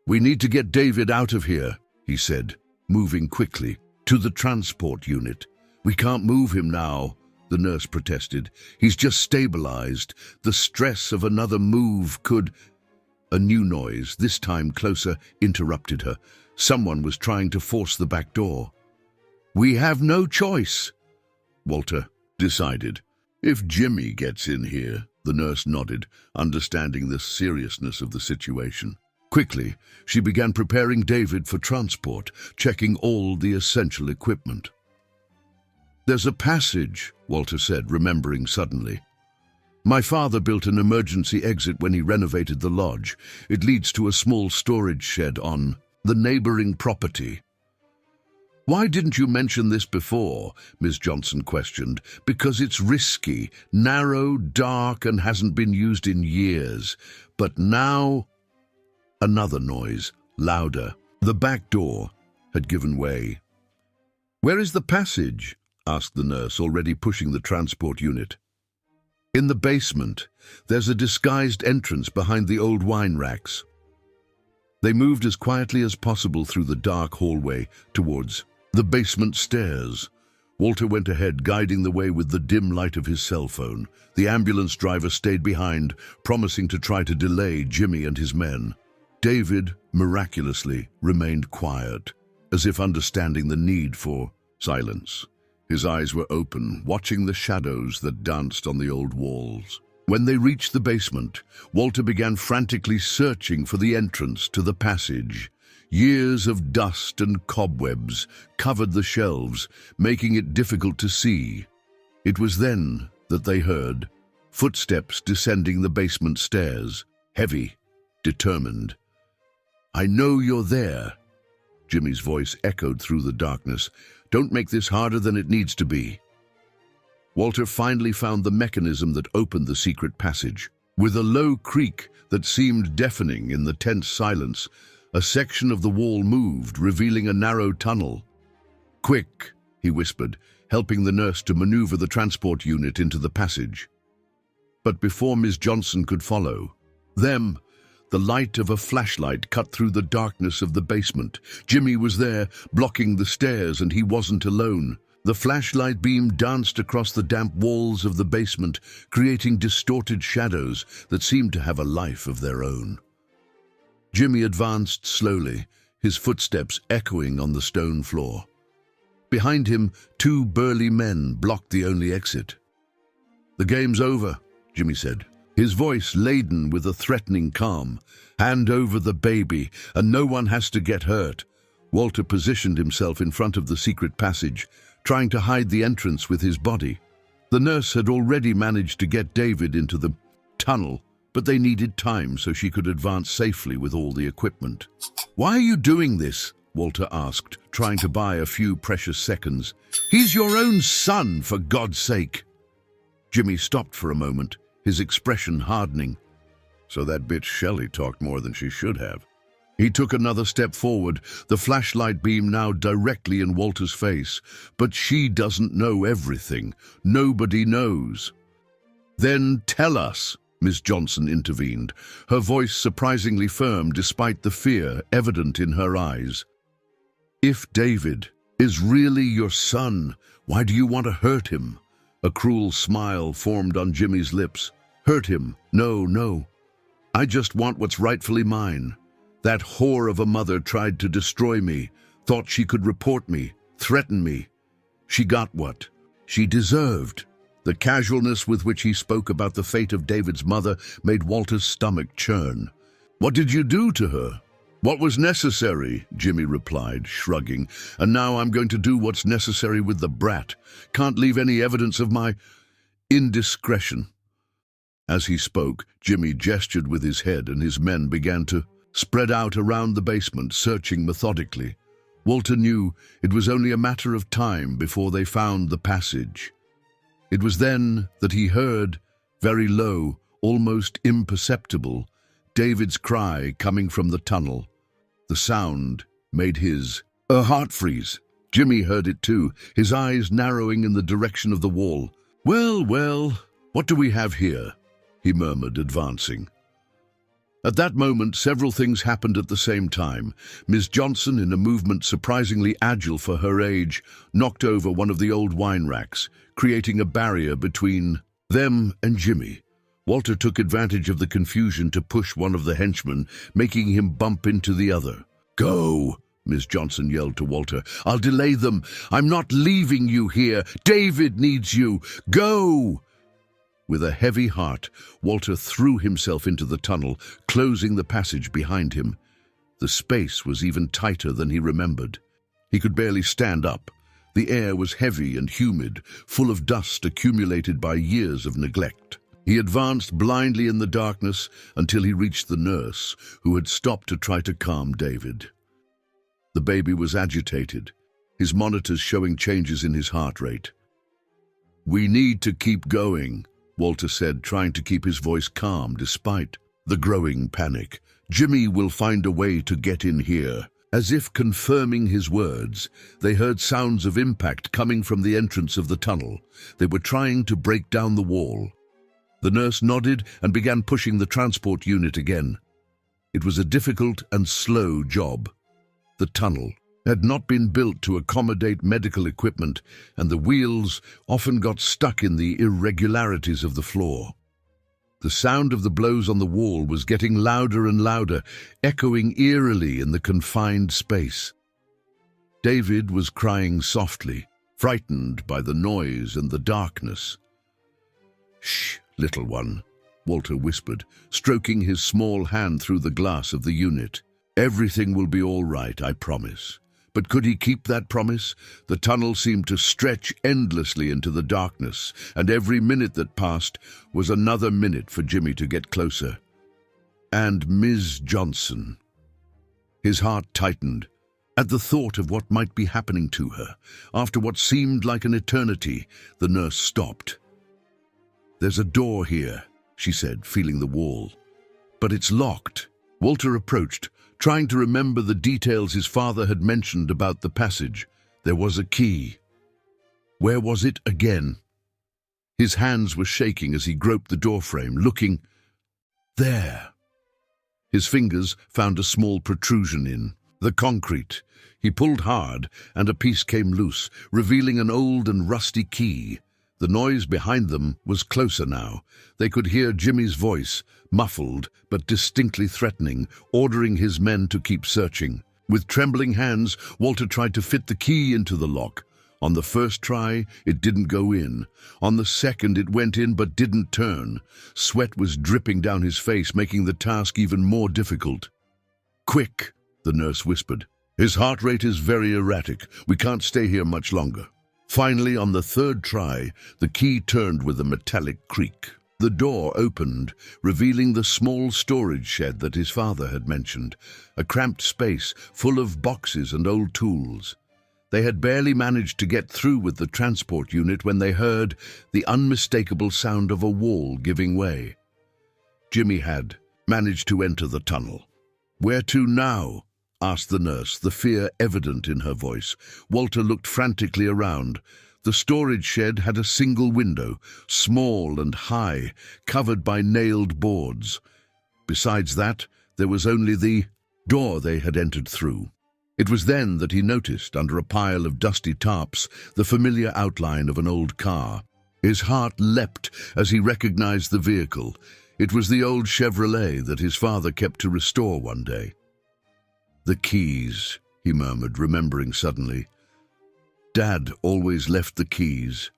"We need to get David out of here," he said, moving quickly, "to the transport unit." "We can't move him now," the nurse protested. "He's just stabilized. The stress of another move could—" A new noise, this time closer, interrupted her. Someone was trying to force the back door. "We have no choice," Walter decided. "If Jimmy gets in here," the nurse nodded, understanding the seriousness of the situation. Quickly, she began preparing David for transport, checking all the essential equipment. "There's a passage," Walter said, remembering suddenly. "My father built an emergency exit when he renovated the lodge. It leads to a small storage shed on the neighboring property." "Why didn't you mention this before?" Ms. Johnson questioned. "Because it's risky, narrow, dark, and hasn't been used in years. But now—" Another noise, louder. The back door had given way. "Where is the passage?" asked the nurse, already pushing the transport unit. "In the basement. There's a disguised entrance behind the old wine racks." They moved as quietly as possible through the dark hallway towards the basement stairs. Walter went ahead, guiding the way with the dim light of his cell phone. The ambulance driver stayed behind, promising to try to delay Jimmy and his men. David, miraculously, remained quiet, as if understanding the need for silence. His eyes were open, watching the shadows that danced on the old walls. When they reached the basement, Walter began frantically searching for the entrance to the passage. Years of dust and cobwebs covered the shelves, making it difficult to see. It was then that they heard footsteps descending the basement stairs, heavy, determined. "I know you're there," Jimmy's voice echoed through the darkness. "Don't make this harder than it needs to be." Walter finally found the mechanism that opened the secret passage. With a low creak that seemed deafening in the tense silence, a section of the wall moved, revealing a narrow tunnel. "Quick," he whispered, helping the nurse to maneuver the transport unit into the passage. But before Ms. Johnson could follow them, the light of a flashlight cut through the darkness of the basement. Jimmy was there, blocking the stairs, and he wasn't alone. The flashlight beam danced across the damp walls of the basement, creating distorted shadows that seemed to have a life of their own. Jimmy advanced slowly, his footsteps echoing on the stone floor. Behind him, two burly men blocked the only exit. "The game's over," Jimmy said, his voice laden with a threatening calm. "Hand over the baby, and no one has to get hurt." Walter positioned himself in front of the secret passage, trying to hide the entrance with his body. The nurse had already managed to get David into the tunnel, but they needed time so she could advance safely with all the equipment. "Why are you doing this?" Walter asked, trying to buy a few precious seconds. "He's your own son, for God's sake." Jimmy stopped for a moment, his expression hardening. "So that bitch Shelley talked more than she should have." He took another step forward, the flashlight beam now directly in Walter's face. But she doesn't know everything. Nobody knows. Then tell us, Miss Johnson intervened, her voice surprisingly firm despite the fear evident in her eyes. If David is really your son, why do you want to hurt him? A cruel smile formed on Jimmy's lips. Hurt him? No, no. I just want what's rightfully mine. That whore of a mother tried to destroy me, thought she could report me, threaten me. She got what she deserved. The casualness with which he spoke about the fate of David's mother made Walter's stomach churn. What did you do to her? What was necessary, Jimmy replied, shrugging. And now I'm going to do what's necessary with the brat. Can't leave any evidence of my indiscretion. As he spoke, Jimmy gestured with his head and his men began to spread out around the basement, searching methodically. Walter knew it was only a matter of time before they found the passage. It was then that he heard, very low, almost imperceptible, David's cry coming from the tunnel. The sound made his heart freeze. Jimmy heard it too, his eyes narrowing in the direction of the wall. Well, well, what do we have here? He murmured, advancing. At that moment, several things happened at the same time. Miss Johnson, in a movement surprisingly agile for her age, knocked over one of the old wine racks, creating a barrier between them and Jimmy. Walter took advantage of the confusion to push one of the henchmen, making him bump into the other. Go, Miss Johnson yelled to Walter. I'll delay them. I'm not leaving you here. David needs you. Go! With a heavy heart, Walter threw himself into the tunnel, closing the passage behind him. The space was even tighter than he remembered. He could barely stand up. The air was heavy and humid, full of dust accumulated by years of neglect. He advanced blindly in the darkness until he reached the nurse, who had stopped to try to calm David. The baby was agitated, his monitors showing changes in his heart rate. We need to keep going, Walter said, trying to keep his voice calm despite the growing panic. Jimmy will find a way to get in here. As if confirming his words, they heard sounds of impact coming from the entrance of the tunnel. They were trying to break down the wall. The nurse nodded and began pushing the transport unit again. It was a difficult and slow job. The tunnel had not been built to accommodate medical equipment, and the wheels often got stuck in the irregularities of the floor. The sound of the blows on the wall was getting louder and louder, echoing eerily in the confined space. David was crying softly, frightened by the noise and the darkness. Shh, little one, Walter whispered, stroking his small hand through the glass of the unit. Everything will be all right, I promise. But could he keep that promise? The tunnel seemed to stretch endlessly into the darkness, and every minute that passed was another minute for Jimmy to get closer. And Ms. Johnson. His heart tightened at the thought of what might be happening to her. After what seemed like an eternity, the nurse stopped. There's a door here, she said, feeling the wall. But it's locked. Walter approached, trying to remember the details his father had mentioned about the passage. There was a key. Where was it again? His hands were shaking as he groped the doorframe, looking. There. His fingers found a small protrusion in the concrete. He pulled hard, and a piece came loose, revealing an old and rusty key. The noise behind them was closer now. They could hear Jimmy's voice, muffled but distinctly threatening, ordering his men to keep searching. With trembling hands, Walter tried to fit the key into the lock. On the first try, it didn't go in. On the second, it went in but didn't turn. Sweat was dripping down his face, making the task even more difficult. Quick, the nurse whispered. His heart rate is very erratic. We can't stay here much longer. Finally, on the third try, the key turned with a metallic creak. The door opened, revealing the small storage shed that his father had mentioned, a cramped space full of boxes and old tools. They had barely managed to get through with the transport unit when they heard the unmistakable sound of a wall giving way. Jimmy had managed to enter the tunnel. "Where to now?" asked the nurse, the fear evident in her voice. Walter looked frantically around. The storage shed had a single window, small and high, covered by nailed boards. Besides that, there was only the door they had entered through. It was then that he noticed, under a pile of dusty tarps, the familiar outline of an old car. His heart leapt as he recognized the vehicle. It was the old Chevrolet that his father kept to restore one day. "The keys," he murmured, remembering suddenly. Dad always left the keys.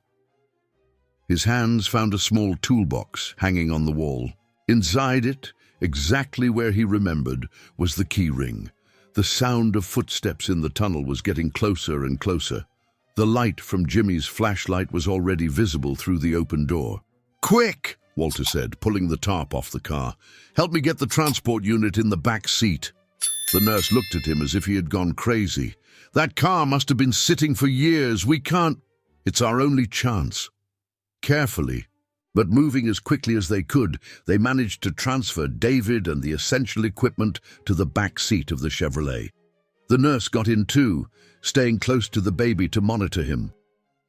His hands found a small toolbox hanging on the wall. Inside it, exactly where he remembered, was the key ring. The sound of footsteps in the tunnel was getting closer and closer. The light from Jimmy's flashlight was already visible through the open door. "Quick!" Walter said, pulling the tarp off the car. "Help me get the transport unit in the back seat." The nurse looked at him as if he had gone crazy. "That car must have been sitting for years. We can't. It's our only chance." Carefully, but moving as quickly as they could, they managed to transfer David and the essential equipment to the back seat of the Chevrolet. The nurse got in too, staying close to the baby to monitor him.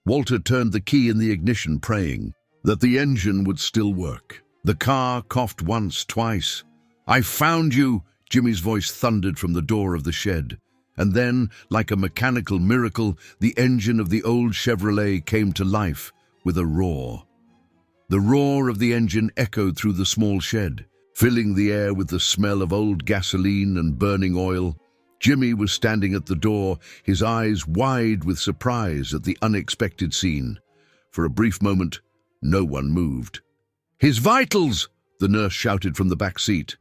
Walter turned the key in the ignition, praying that the engine would still work. The car coughed once, twice. "I found you!" Jimmy's voice thundered from the door of the shed. And then, like a mechanical miracle, the engine of the old Chevrolet came to life with a roar. The roar of the engine echoed through the small shed, filling the air with the smell of old gasoline and burning oil. Jimmy was standing at the door, his eyes wide with surprise at the unexpected scene. For a brief moment, no one moved. "His vitals!" the nurse shouted from the back seat.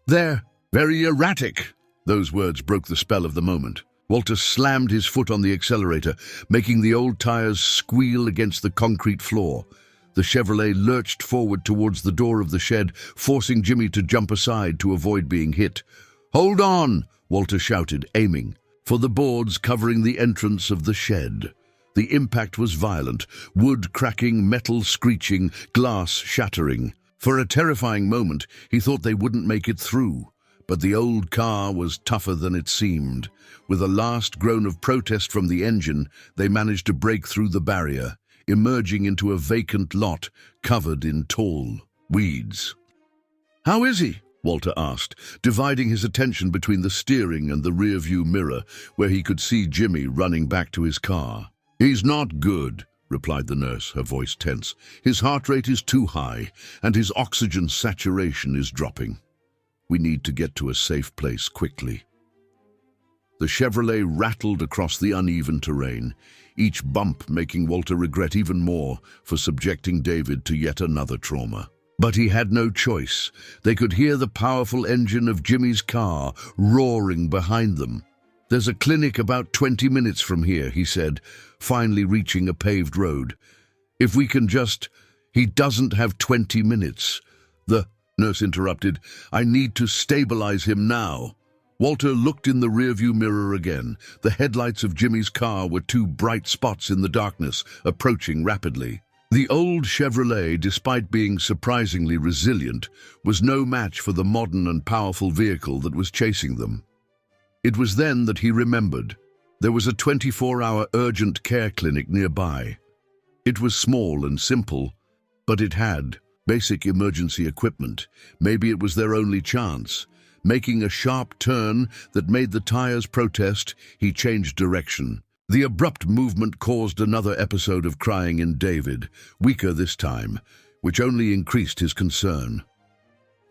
"They're very erratic." Those words broke the spell of the moment. Walter slammed his foot on the accelerator, making the old tires squeal against the concrete floor. The Chevrolet lurched forward towards the door of the shed, forcing Jimmy to jump aside to avoid being hit. "Hold on!" Walter shouted, aiming for the boards covering the entrance of the shed. The impact was violent, wood cracking, metal screeching, glass shattering. For a terrifying moment, he thought they wouldn't make it through. But the old car was tougher than it seemed. With a last groan of protest from the engine, they managed to break through the barrier, emerging into a vacant lot covered in tall weeds. "How is he?" Walter asked, dividing his attention between the steering and the rear-view mirror, where he could see Jimmy running back to his car. "He's not good," replied the nurse, her voice tense. "His heart rate is too high, and his oxygen saturation is dropping. We need to get to a safe place quickly." The Chevrolet rattled across the uneven terrain, each bump making Walter regret even more for subjecting David to yet another trauma. But he had no choice. They could hear the powerful engine of Jimmy's car roaring behind them. "There's a clinic about 20 minutes from here," he said, finally reaching a paved road. "If we can just—" "He doesn't have 20 minutes. The nurse interrupted. "I need to stabilize him now." Walter looked in the rearview mirror again. The headlights of Jimmy's car were two bright spots in the darkness, approaching rapidly. The old Chevrolet, despite being surprisingly resilient, was no match for the modern and powerful vehicle that was chasing them. It was then that he remembered. There was a 24-hour urgent care clinic nearby. It was small and simple, but it had basic emergency equipment. Maybe it was their only chance. Making a sharp turn that made the tires protest, he changed direction. The abrupt movement caused another episode of crying in David, weaker this time, which only increased his concern.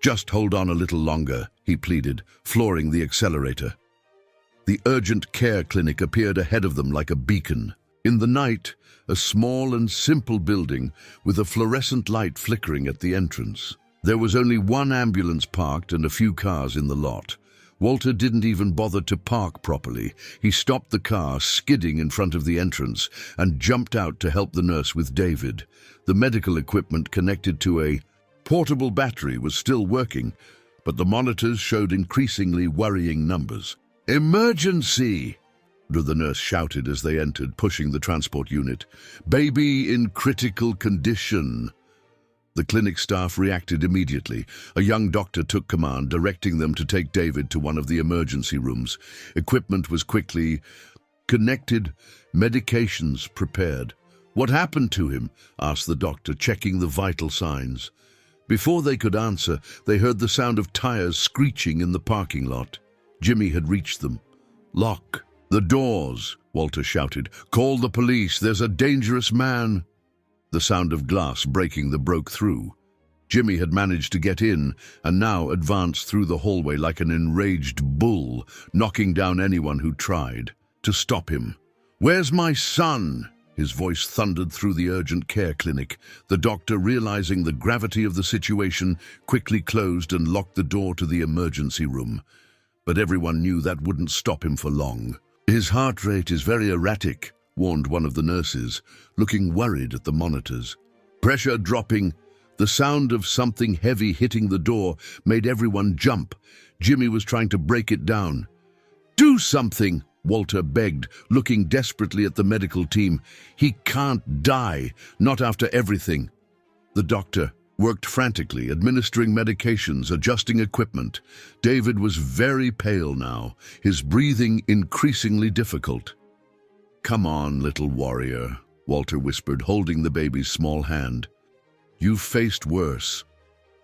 "Just hold on a little longer," he pleaded, flooring the accelerator. The urgent care clinic appeared ahead of them like a beacon. In the night, a small and simple building with a fluorescent light flickering at the entrance. There was only one ambulance parked and a few cars in the lot. Walter didn't even bother to park properly. He stopped the car, skidding in front of the entrance, and jumped out to help the nurse with David. The medical equipment connected to a portable battery was still working, but the monitors showed increasingly worrying numbers. "Emergency!" the nurse shouted as they entered, pushing the transport unit. "Baby in critical condition." The clinic staff reacted immediately. A young doctor took command, directing them to take David to one of the emergency rooms. Equipment was quickly connected, medications prepared. "What happened to him?" asked the doctor, checking the vital signs. Before they could answer, they heard the sound of tires screeching in the parking lot. Jimmy had reached them. "Lock the doors," Walter shouted. "Call the police, there's a dangerous man." The sound of glass breaking broke through. Jimmy had managed to get in and now advanced through the hallway like an enraged bull, knocking down anyone who tried to stop him. "Where's my son?" His voice thundered through the urgent care clinic. The doctor, realizing the gravity of the situation, quickly closed and locked the door to the emergency room. But everyone knew that wouldn't stop him for long. "His heart rate is very erratic," warned one of the nurses, looking worried at the monitors. Pressure dropping. The sound of something heavy hitting the door made everyone jump. Jimmy was trying to break it down. "Do something," Walter begged, looking desperately at the medical team. "He can't die, not after everything." The doctor worked frantically, administering medications, adjusting equipment. David was very pale now, his breathing increasingly difficult. "Come on, little warrior," Walter whispered, holding the baby's small hand. "You've faced worse.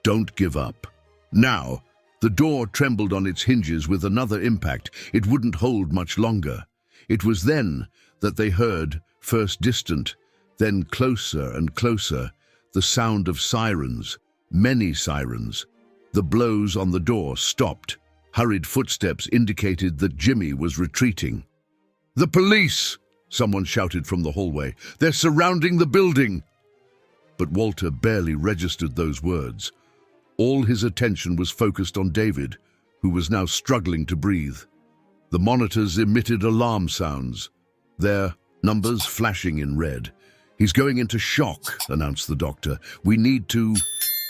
Don't give up." Now, the door trembled on its hinges with another impact. It wouldn't hold much longer. It was then that they heard, first distant, then closer and closer, the sound of sirens, many sirens. The blows on the door stopped. Hurried footsteps indicated that Jimmy was retreating. "The police!" someone shouted from the hallway. "They're surrounding the building!" But Walter barely registered those words. All his attention was focused on David, who was now struggling to breathe. The monitors emitted alarm sounds, their numbers flashing in red. "He's going into shock," announced the doctor. "We need to—"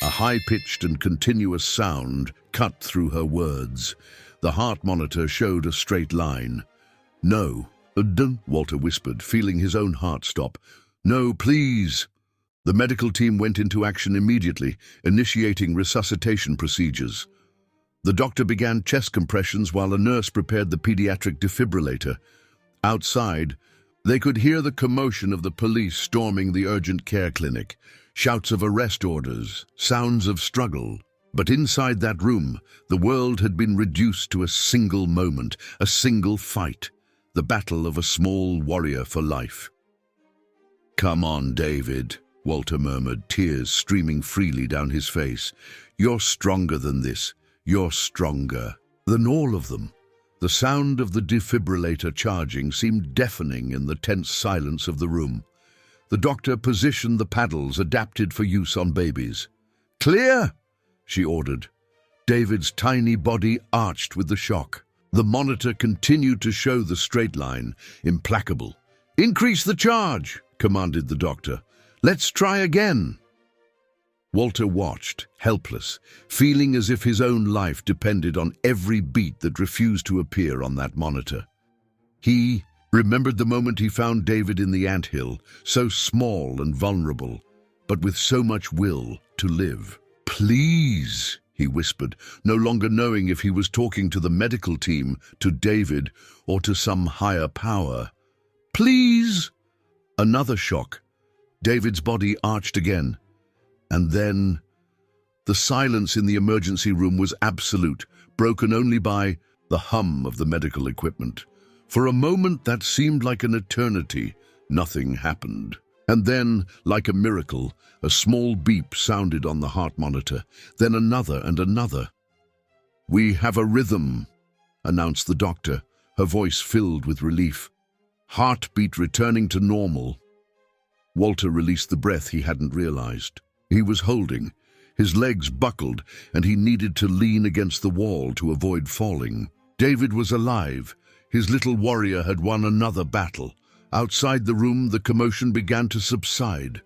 A high-pitched and continuous sound cut through her words. The heart monitor showed a straight line. "No," Walter whispered, feeling his own heart stop. "No, please." The medical team went into action immediately, initiating resuscitation procedures. The doctor began chest compressions while a nurse prepared the pediatric defibrillator. Outside, they could hear the commotion of the police storming the urgent care clinic, shouts of arrest orders, sounds of struggle. But inside that room, the world had been reduced to a single moment, a single fight, the battle of a small warrior for life. "Come on, David," Walter murmured, tears streaming freely down his face. "You're stronger than this. You're stronger than all of them." The sound of the defibrillator charging seemed deafening in the tense silence of the room. The doctor positioned the paddles adapted for use on babies. "Clear!" she ordered. David's tiny body arched with the shock. The monitor continued to show the straight line, implacable. "Increase the charge," commanded the doctor. "Let's try again." Walter watched, helpless, feeling as if his own life depended on every beat that refused to appear on that monitor. He remembered the moment he found David in the Anthill, so small and vulnerable, but with so much will to live. "Please," he whispered, no longer knowing if he was talking to the medical team, to David, or to some higher power. "Please!" Another shock. David's body arched again. And then the silence in the emergency room was absolute, broken only by the hum of the medical equipment. For a moment that seemed like an eternity, nothing happened. And then, like a miracle, a small beep sounded on the heart monitor, then another and another. "We have a rhythm," announced the doctor, her voice filled with relief. "Heartbeat returning to normal." Walter released the breath he hadn't realized. He was holding. His legs buckled, and he needed to lean against the wall to avoid falling. David was alive. His little warrior had won another battle. Outside the room, the commotion began to subside.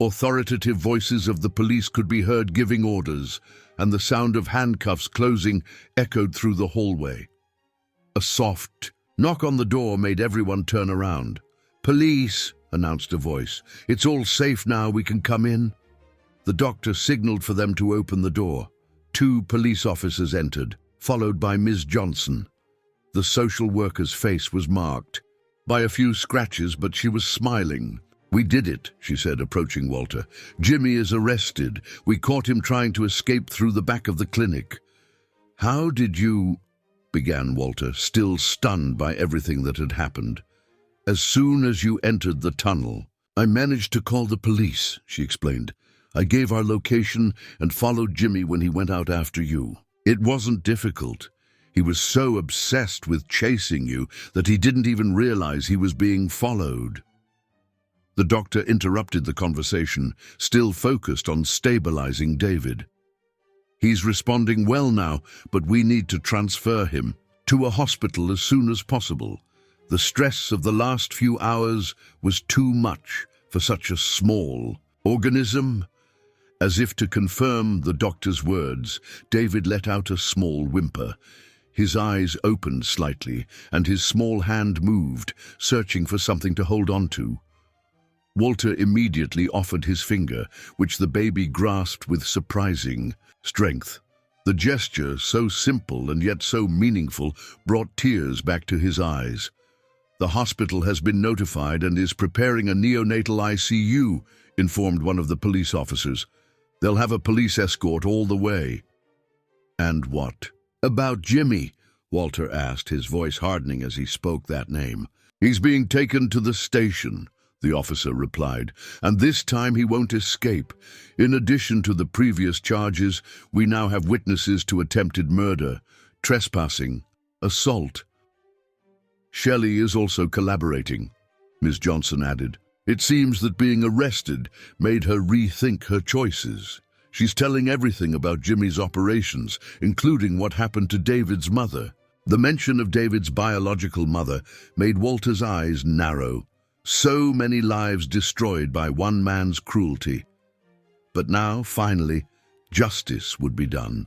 Authoritative voices of the police could be heard giving orders, and the sound of handcuffs closing echoed through the hallway. A soft knock on the door made everyone turn around. "Police," announced a voice. "It's all safe now, we can come in." The doctor signaled for them to open the door. 2 police officers entered, followed by Ms. Johnson. The social worker's face was marked by a few scratches, but she was smiling. "We did it," she said, approaching Walter. "Jimmy is arrested. We caught him trying to escape through the back of the clinic." "How did you—" began Walter, still stunned by everything that had happened. "As soon as you entered the tunnel, I managed to call the police," she explained. "I gave our location and followed Jimmy when he went out after you. It wasn't difficult. He was so obsessed with chasing you that he didn't even realize he was being followed." The doctor interrupted the conversation, still focused on stabilizing David. "He's responding well now, but we need to transfer him to a hospital as soon as possible. The stress of the last few hours was too much for such a small organism." As if to confirm the doctor's words, David let out a small whimper. His eyes opened slightly, and his small hand moved, searching for something to hold on to. Walter immediately offered his finger, which the baby grasped with surprising strength. The gesture, so simple and yet so meaningful, brought tears back to his eyes. "The hospital has been notified and is preparing a neonatal ICU," informed one of the police officers. "They'll have a police escort all the way." "And what about Jimmy?" Walter asked, his voice hardening as he spoke that name. "He's being taken to the station," the officer replied, "and this time he won't escape. In addition to the previous charges, we now have witnesses to attempted murder, trespassing, assault." "Shelley is also collaborating," Ms. Johnson added. "It seems that being arrested made her rethink her choices. She's telling everything about Jimmy's operations, including what happened to David's mother." The mention of David's biological mother made Walter's eyes narrow. So many lives destroyed by one man's cruelty. But now, finally, justice would be done.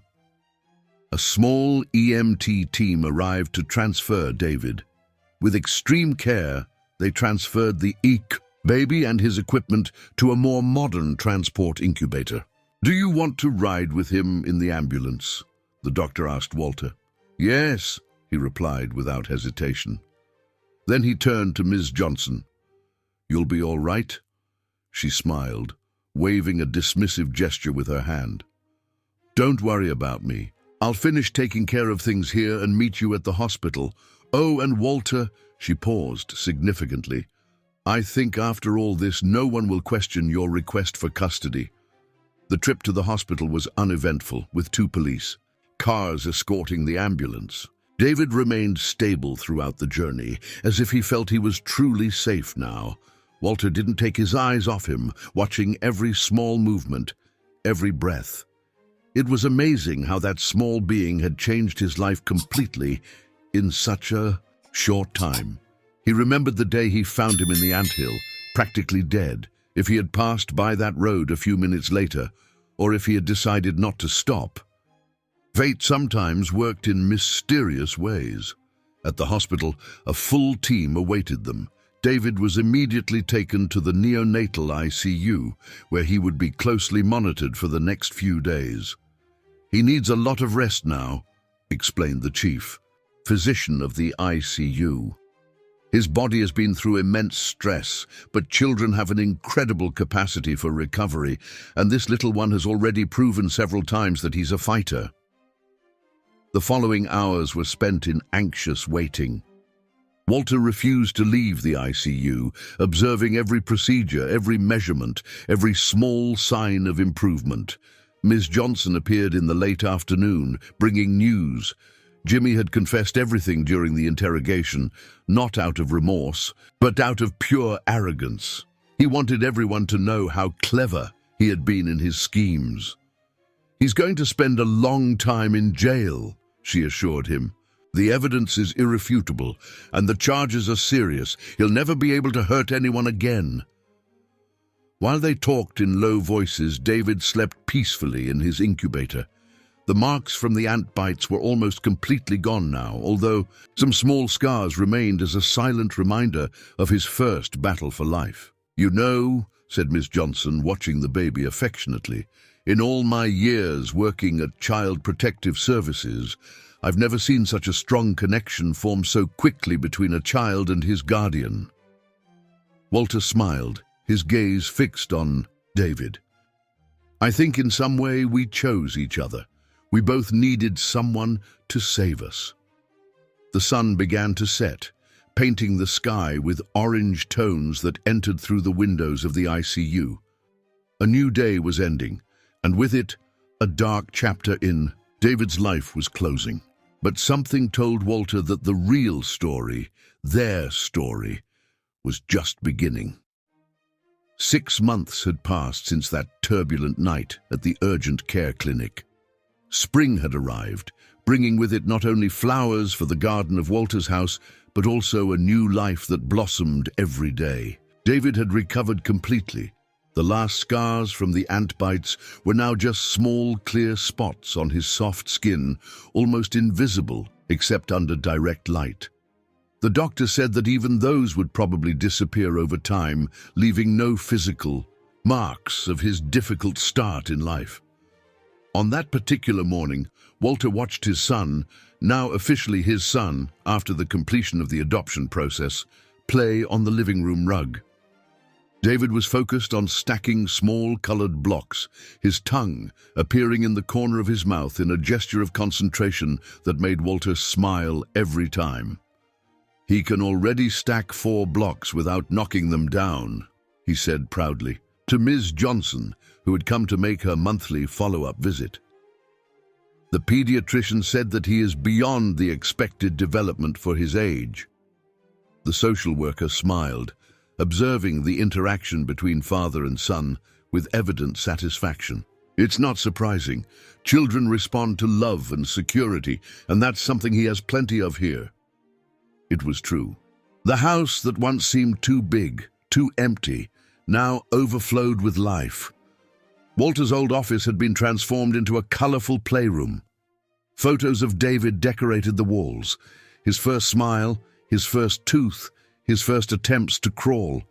A small EMT team arrived to transfer David. With extreme care, they transferred the baby and his equipment to a more modern transport incubator. "Do you want to ride with him in the ambulance?" the doctor asked Walter. "Yes," he replied without hesitation. Then he turned to Ms. Johnson. "You'll be all right?" She smiled, waving a dismissive gesture with her hand. "Don't worry about me. I'll finish taking care of things here and meet you at the hospital. Oh, and Walter," she paused significantly, "I think after all this no one will question your request for custody." The trip to the hospital was uneventful, with 2 police cars escorting the ambulance. David remained stable throughout the journey, as if he felt he was truly safe now. Walter didn't take his eyes off him, watching every small movement, every breath. It was amazing how that small being had changed his life completely in such a short time. He remembered the day he found him in the Anthill, practically dead. If he had passed by that road a few minutes later, or if he had decided not to stop. Fate sometimes worked in mysterious ways. At the hospital, a full team awaited them. David was immediately taken to the neonatal ICU, where he would be closely monitored for the next few days. "He needs a lot of rest now," explained the chief, physician of the ICU. "His body has been through immense stress, but children have an incredible capacity for recovery, and this little one has already proven several times that he's a fighter." The following hours were spent in anxious waiting. Walter refused to leave the ICU, observing every procedure, every measurement, every small sign of improvement. Ms. Johnson appeared in the late afternoon, bringing news. Jimmy had confessed everything during the interrogation, not out of remorse, but out of pure arrogance. He wanted everyone to know how clever he had been in his schemes. "He's going to spend a long time in jail," she assured him. "The evidence is irrefutable, and the charges are serious. He'll never be able to hurt anyone again." While they talked in low voices, David slept peacefully in his incubator. The marks from the ant bites were almost completely gone now, although some small scars remained as a silent reminder of his first battle for life. "You know," said Miss Johnson, watching the baby affectionately. "In all my years working at Child Protective Services, I've never seen such a strong connection form so quickly between a child and his guardian." Walter smiled, his gaze fixed on David. "I think in some way we chose each other. We both needed someone to save us." The sun began to set, painting the sky with orange tones that entered through the windows of the ICU. A new day was ending, and with it, a dark chapter in David's life was closing. But something told Walter that the real story, their story, was just beginning. 6 months had passed since that turbulent night at the urgent care clinic. Spring had arrived, bringing with it not only flowers for the garden of Walter's house, but also a new life that blossomed every day. David had recovered completely. The last scars from the ant bites were now just small, clear spots on his soft skin, almost invisible except under direct light. The doctor said that even those would probably disappear over time, leaving no physical marks of his difficult start in life. On that particular morning, Walter watched his son, now officially his son after the completion of the adoption process, play on the living room rug. David was focused on stacking small colored blocks, his tongue appearing in the corner of his mouth in a gesture of concentration that made Walter smile every time. "He can already stack 4 blocks without knocking them down," he said proudly, to Ms. Johnson, who had come to make her monthly follow-up visit. The pediatrician said that he is beyond the expected development for his age. The social worker smiled, observing the interaction between father and son with evident satisfaction. "It's not surprising. Children respond to love and security, and that's something he has plenty of here." It was true. The house that once seemed too big, too empty, now overflowed with life. Walter's old office had been transformed into a colorful playroom. Photos of David decorated the walls. His first smile, his first tooth, his first attempts to crawl.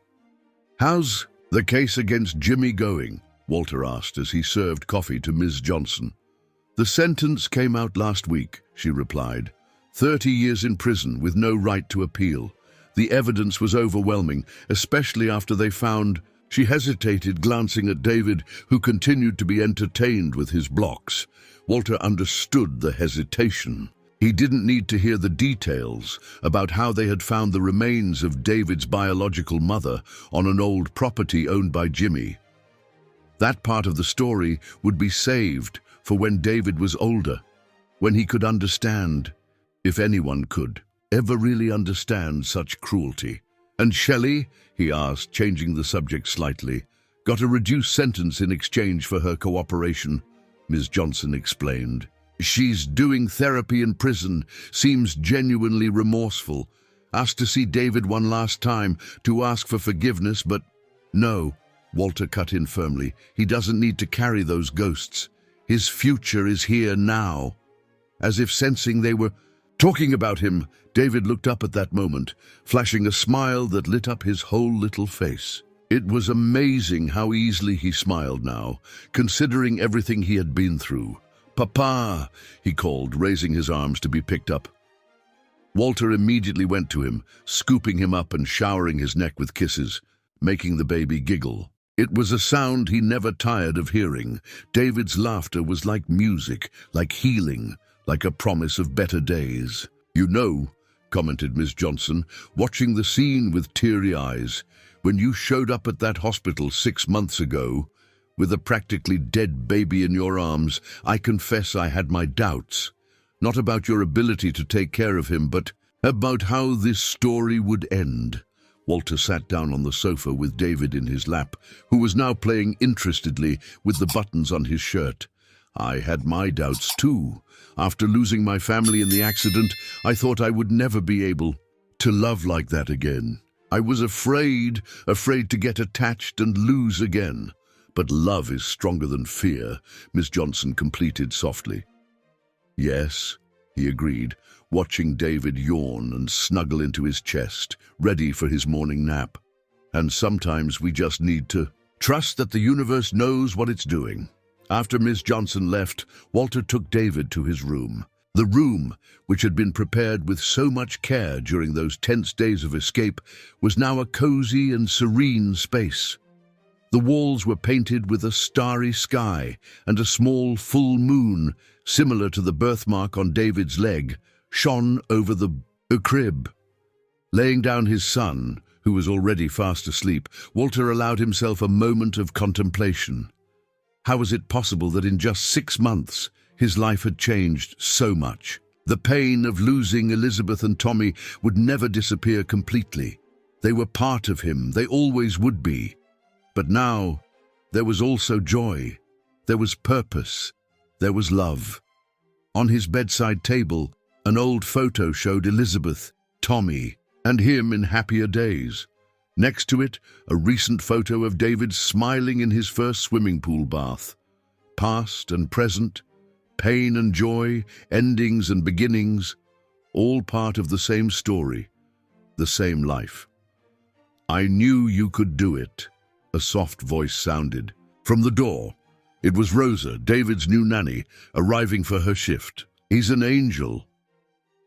"How's the case against Jimmy going?" Walter asked as he served coffee to Ms. Johnson. "The sentence came out last week," she replied. 30 years in prison with no right to appeal. The evidence was overwhelming, especially after they found..." She hesitated, glancing at David, who continued to be entertained with his blocks. Walter understood the hesitation. He didn't need to hear the details about how they had found the remains of David's biological mother on an old property owned by Jimmy. That part of the story would be saved for when David was older, when he could understand, if anyone could, ever really understand such cruelty. "And Shelley," he asked, changing the subject slightly, "got a reduced sentence in exchange for her cooperation," Ms. Johnson explained. "She's doing therapy in prison, seems genuinely remorseful. Asked to see David one last time to ask for forgiveness, but..." "No," Walter cut in firmly. "He doesn't need to carry those ghosts. His future is here now." As if sensing they were talking about him, David looked up at that moment, flashing a smile that lit up his whole little face. It was amazing how easily he smiled now, considering everything he had been through. "Papa," he called, raising his arms to be picked up. Walter immediately went to him, scooping him up and showering his neck with kisses, making the baby giggle. It was a sound he never tired of hearing. David's laughter was like music, like healing, like a promise of better days. "You know," commented Miss Johnson, watching the scene with teary eyes, "when you showed up at that hospital 6 months ago, with a practically dead baby in your arms, I confess I had my doubts. Not about your ability to take care of him, but about how this story would end." Walter sat down on the sofa with David in his lap, who was now playing interestedly with the buttons on his shirt. "I had my doubts too. After losing my family in the accident, I thought I would never be able to love like that again. I was afraid to get attached and lose again. But love is stronger than fear," Miss Johnson completed softly. "Yes," he agreed, watching David yawn and snuggle into his chest, ready for his morning nap. "And sometimes we just need to Trust that the universe knows what it's doing. After Miss Johnson left, Walter took David to his room. The room, which had been prepared with so much care during those tense days of escape, was now a cozy and serene space. The walls were painted with a starry sky, and a small full moon, similar to the birthmark on David's leg, shone over the crib. Laying down his son, who was already fast asleep, Walter allowed himself a moment of contemplation. How was it possible that in just 6 months his life had changed so much? The pain of losing Elizabeth and Tommy would never disappear completely. They were part of him, they always would be. But now, there was also joy, there was purpose, there was love. On his bedside table, an old photo showed Elizabeth, Tommy, and him in happier days. Next to it, a recent photo of David smiling in his first swimming pool bath. Past and present, pain and joy, endings and beginnings, all part of the same story, the same life. "I knew you could do it," a soft voice sounded. From the door, it was Rosa, David's new nanny, arriving for her shift. "He's an angel."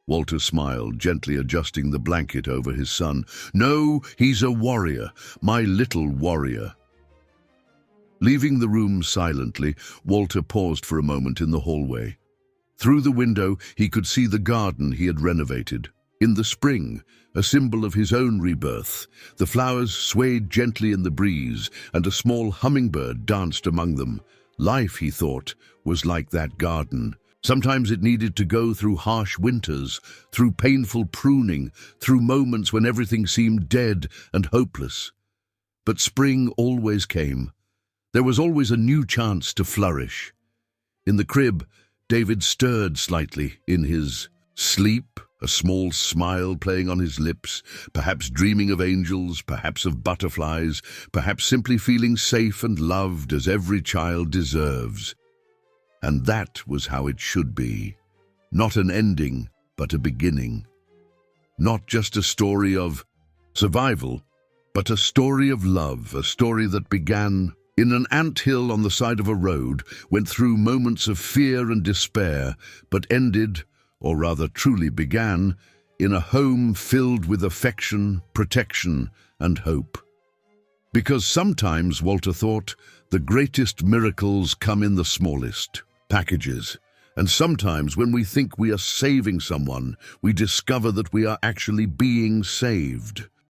Walter smiled, gently adjusting the blanket over his son. "No, he's a warrior, my little warrior." Leaving the room silently, Walter paused for a moment in the hallway. Through the window, he could see the garden he had renovated. In the spring, a symbol of his own rebirth, the flowers swayed gently in the breeze, and a small hummingbird danced among them. Life, he thought, was like that garden. Sometimes it needed to go through harsh winters, through painful pruning, through moments when everything seemed dead and hopeless. But spring always came. There was always a new chance to flourish. In the crib, David stirred slightly in his sleep, a small smile playing on his lips, perhaps dreaming of angels, perhaps of butterflies, perhaps simply feeling safe and loved as every child deserves. And that was how it should be. Not an ending, but a beginning. Not just a story of survival, but a story of love, a story that began in an anthill on the side of a road, went through moments of fear and despair, but ended, or rather truly began, in a home filled with affection, protection, and hope. Because sometimes, Walter thought, the greatest miracles come in the smallest packages. And sometimes when we think we are saving someone, we discover that we are actually being saved.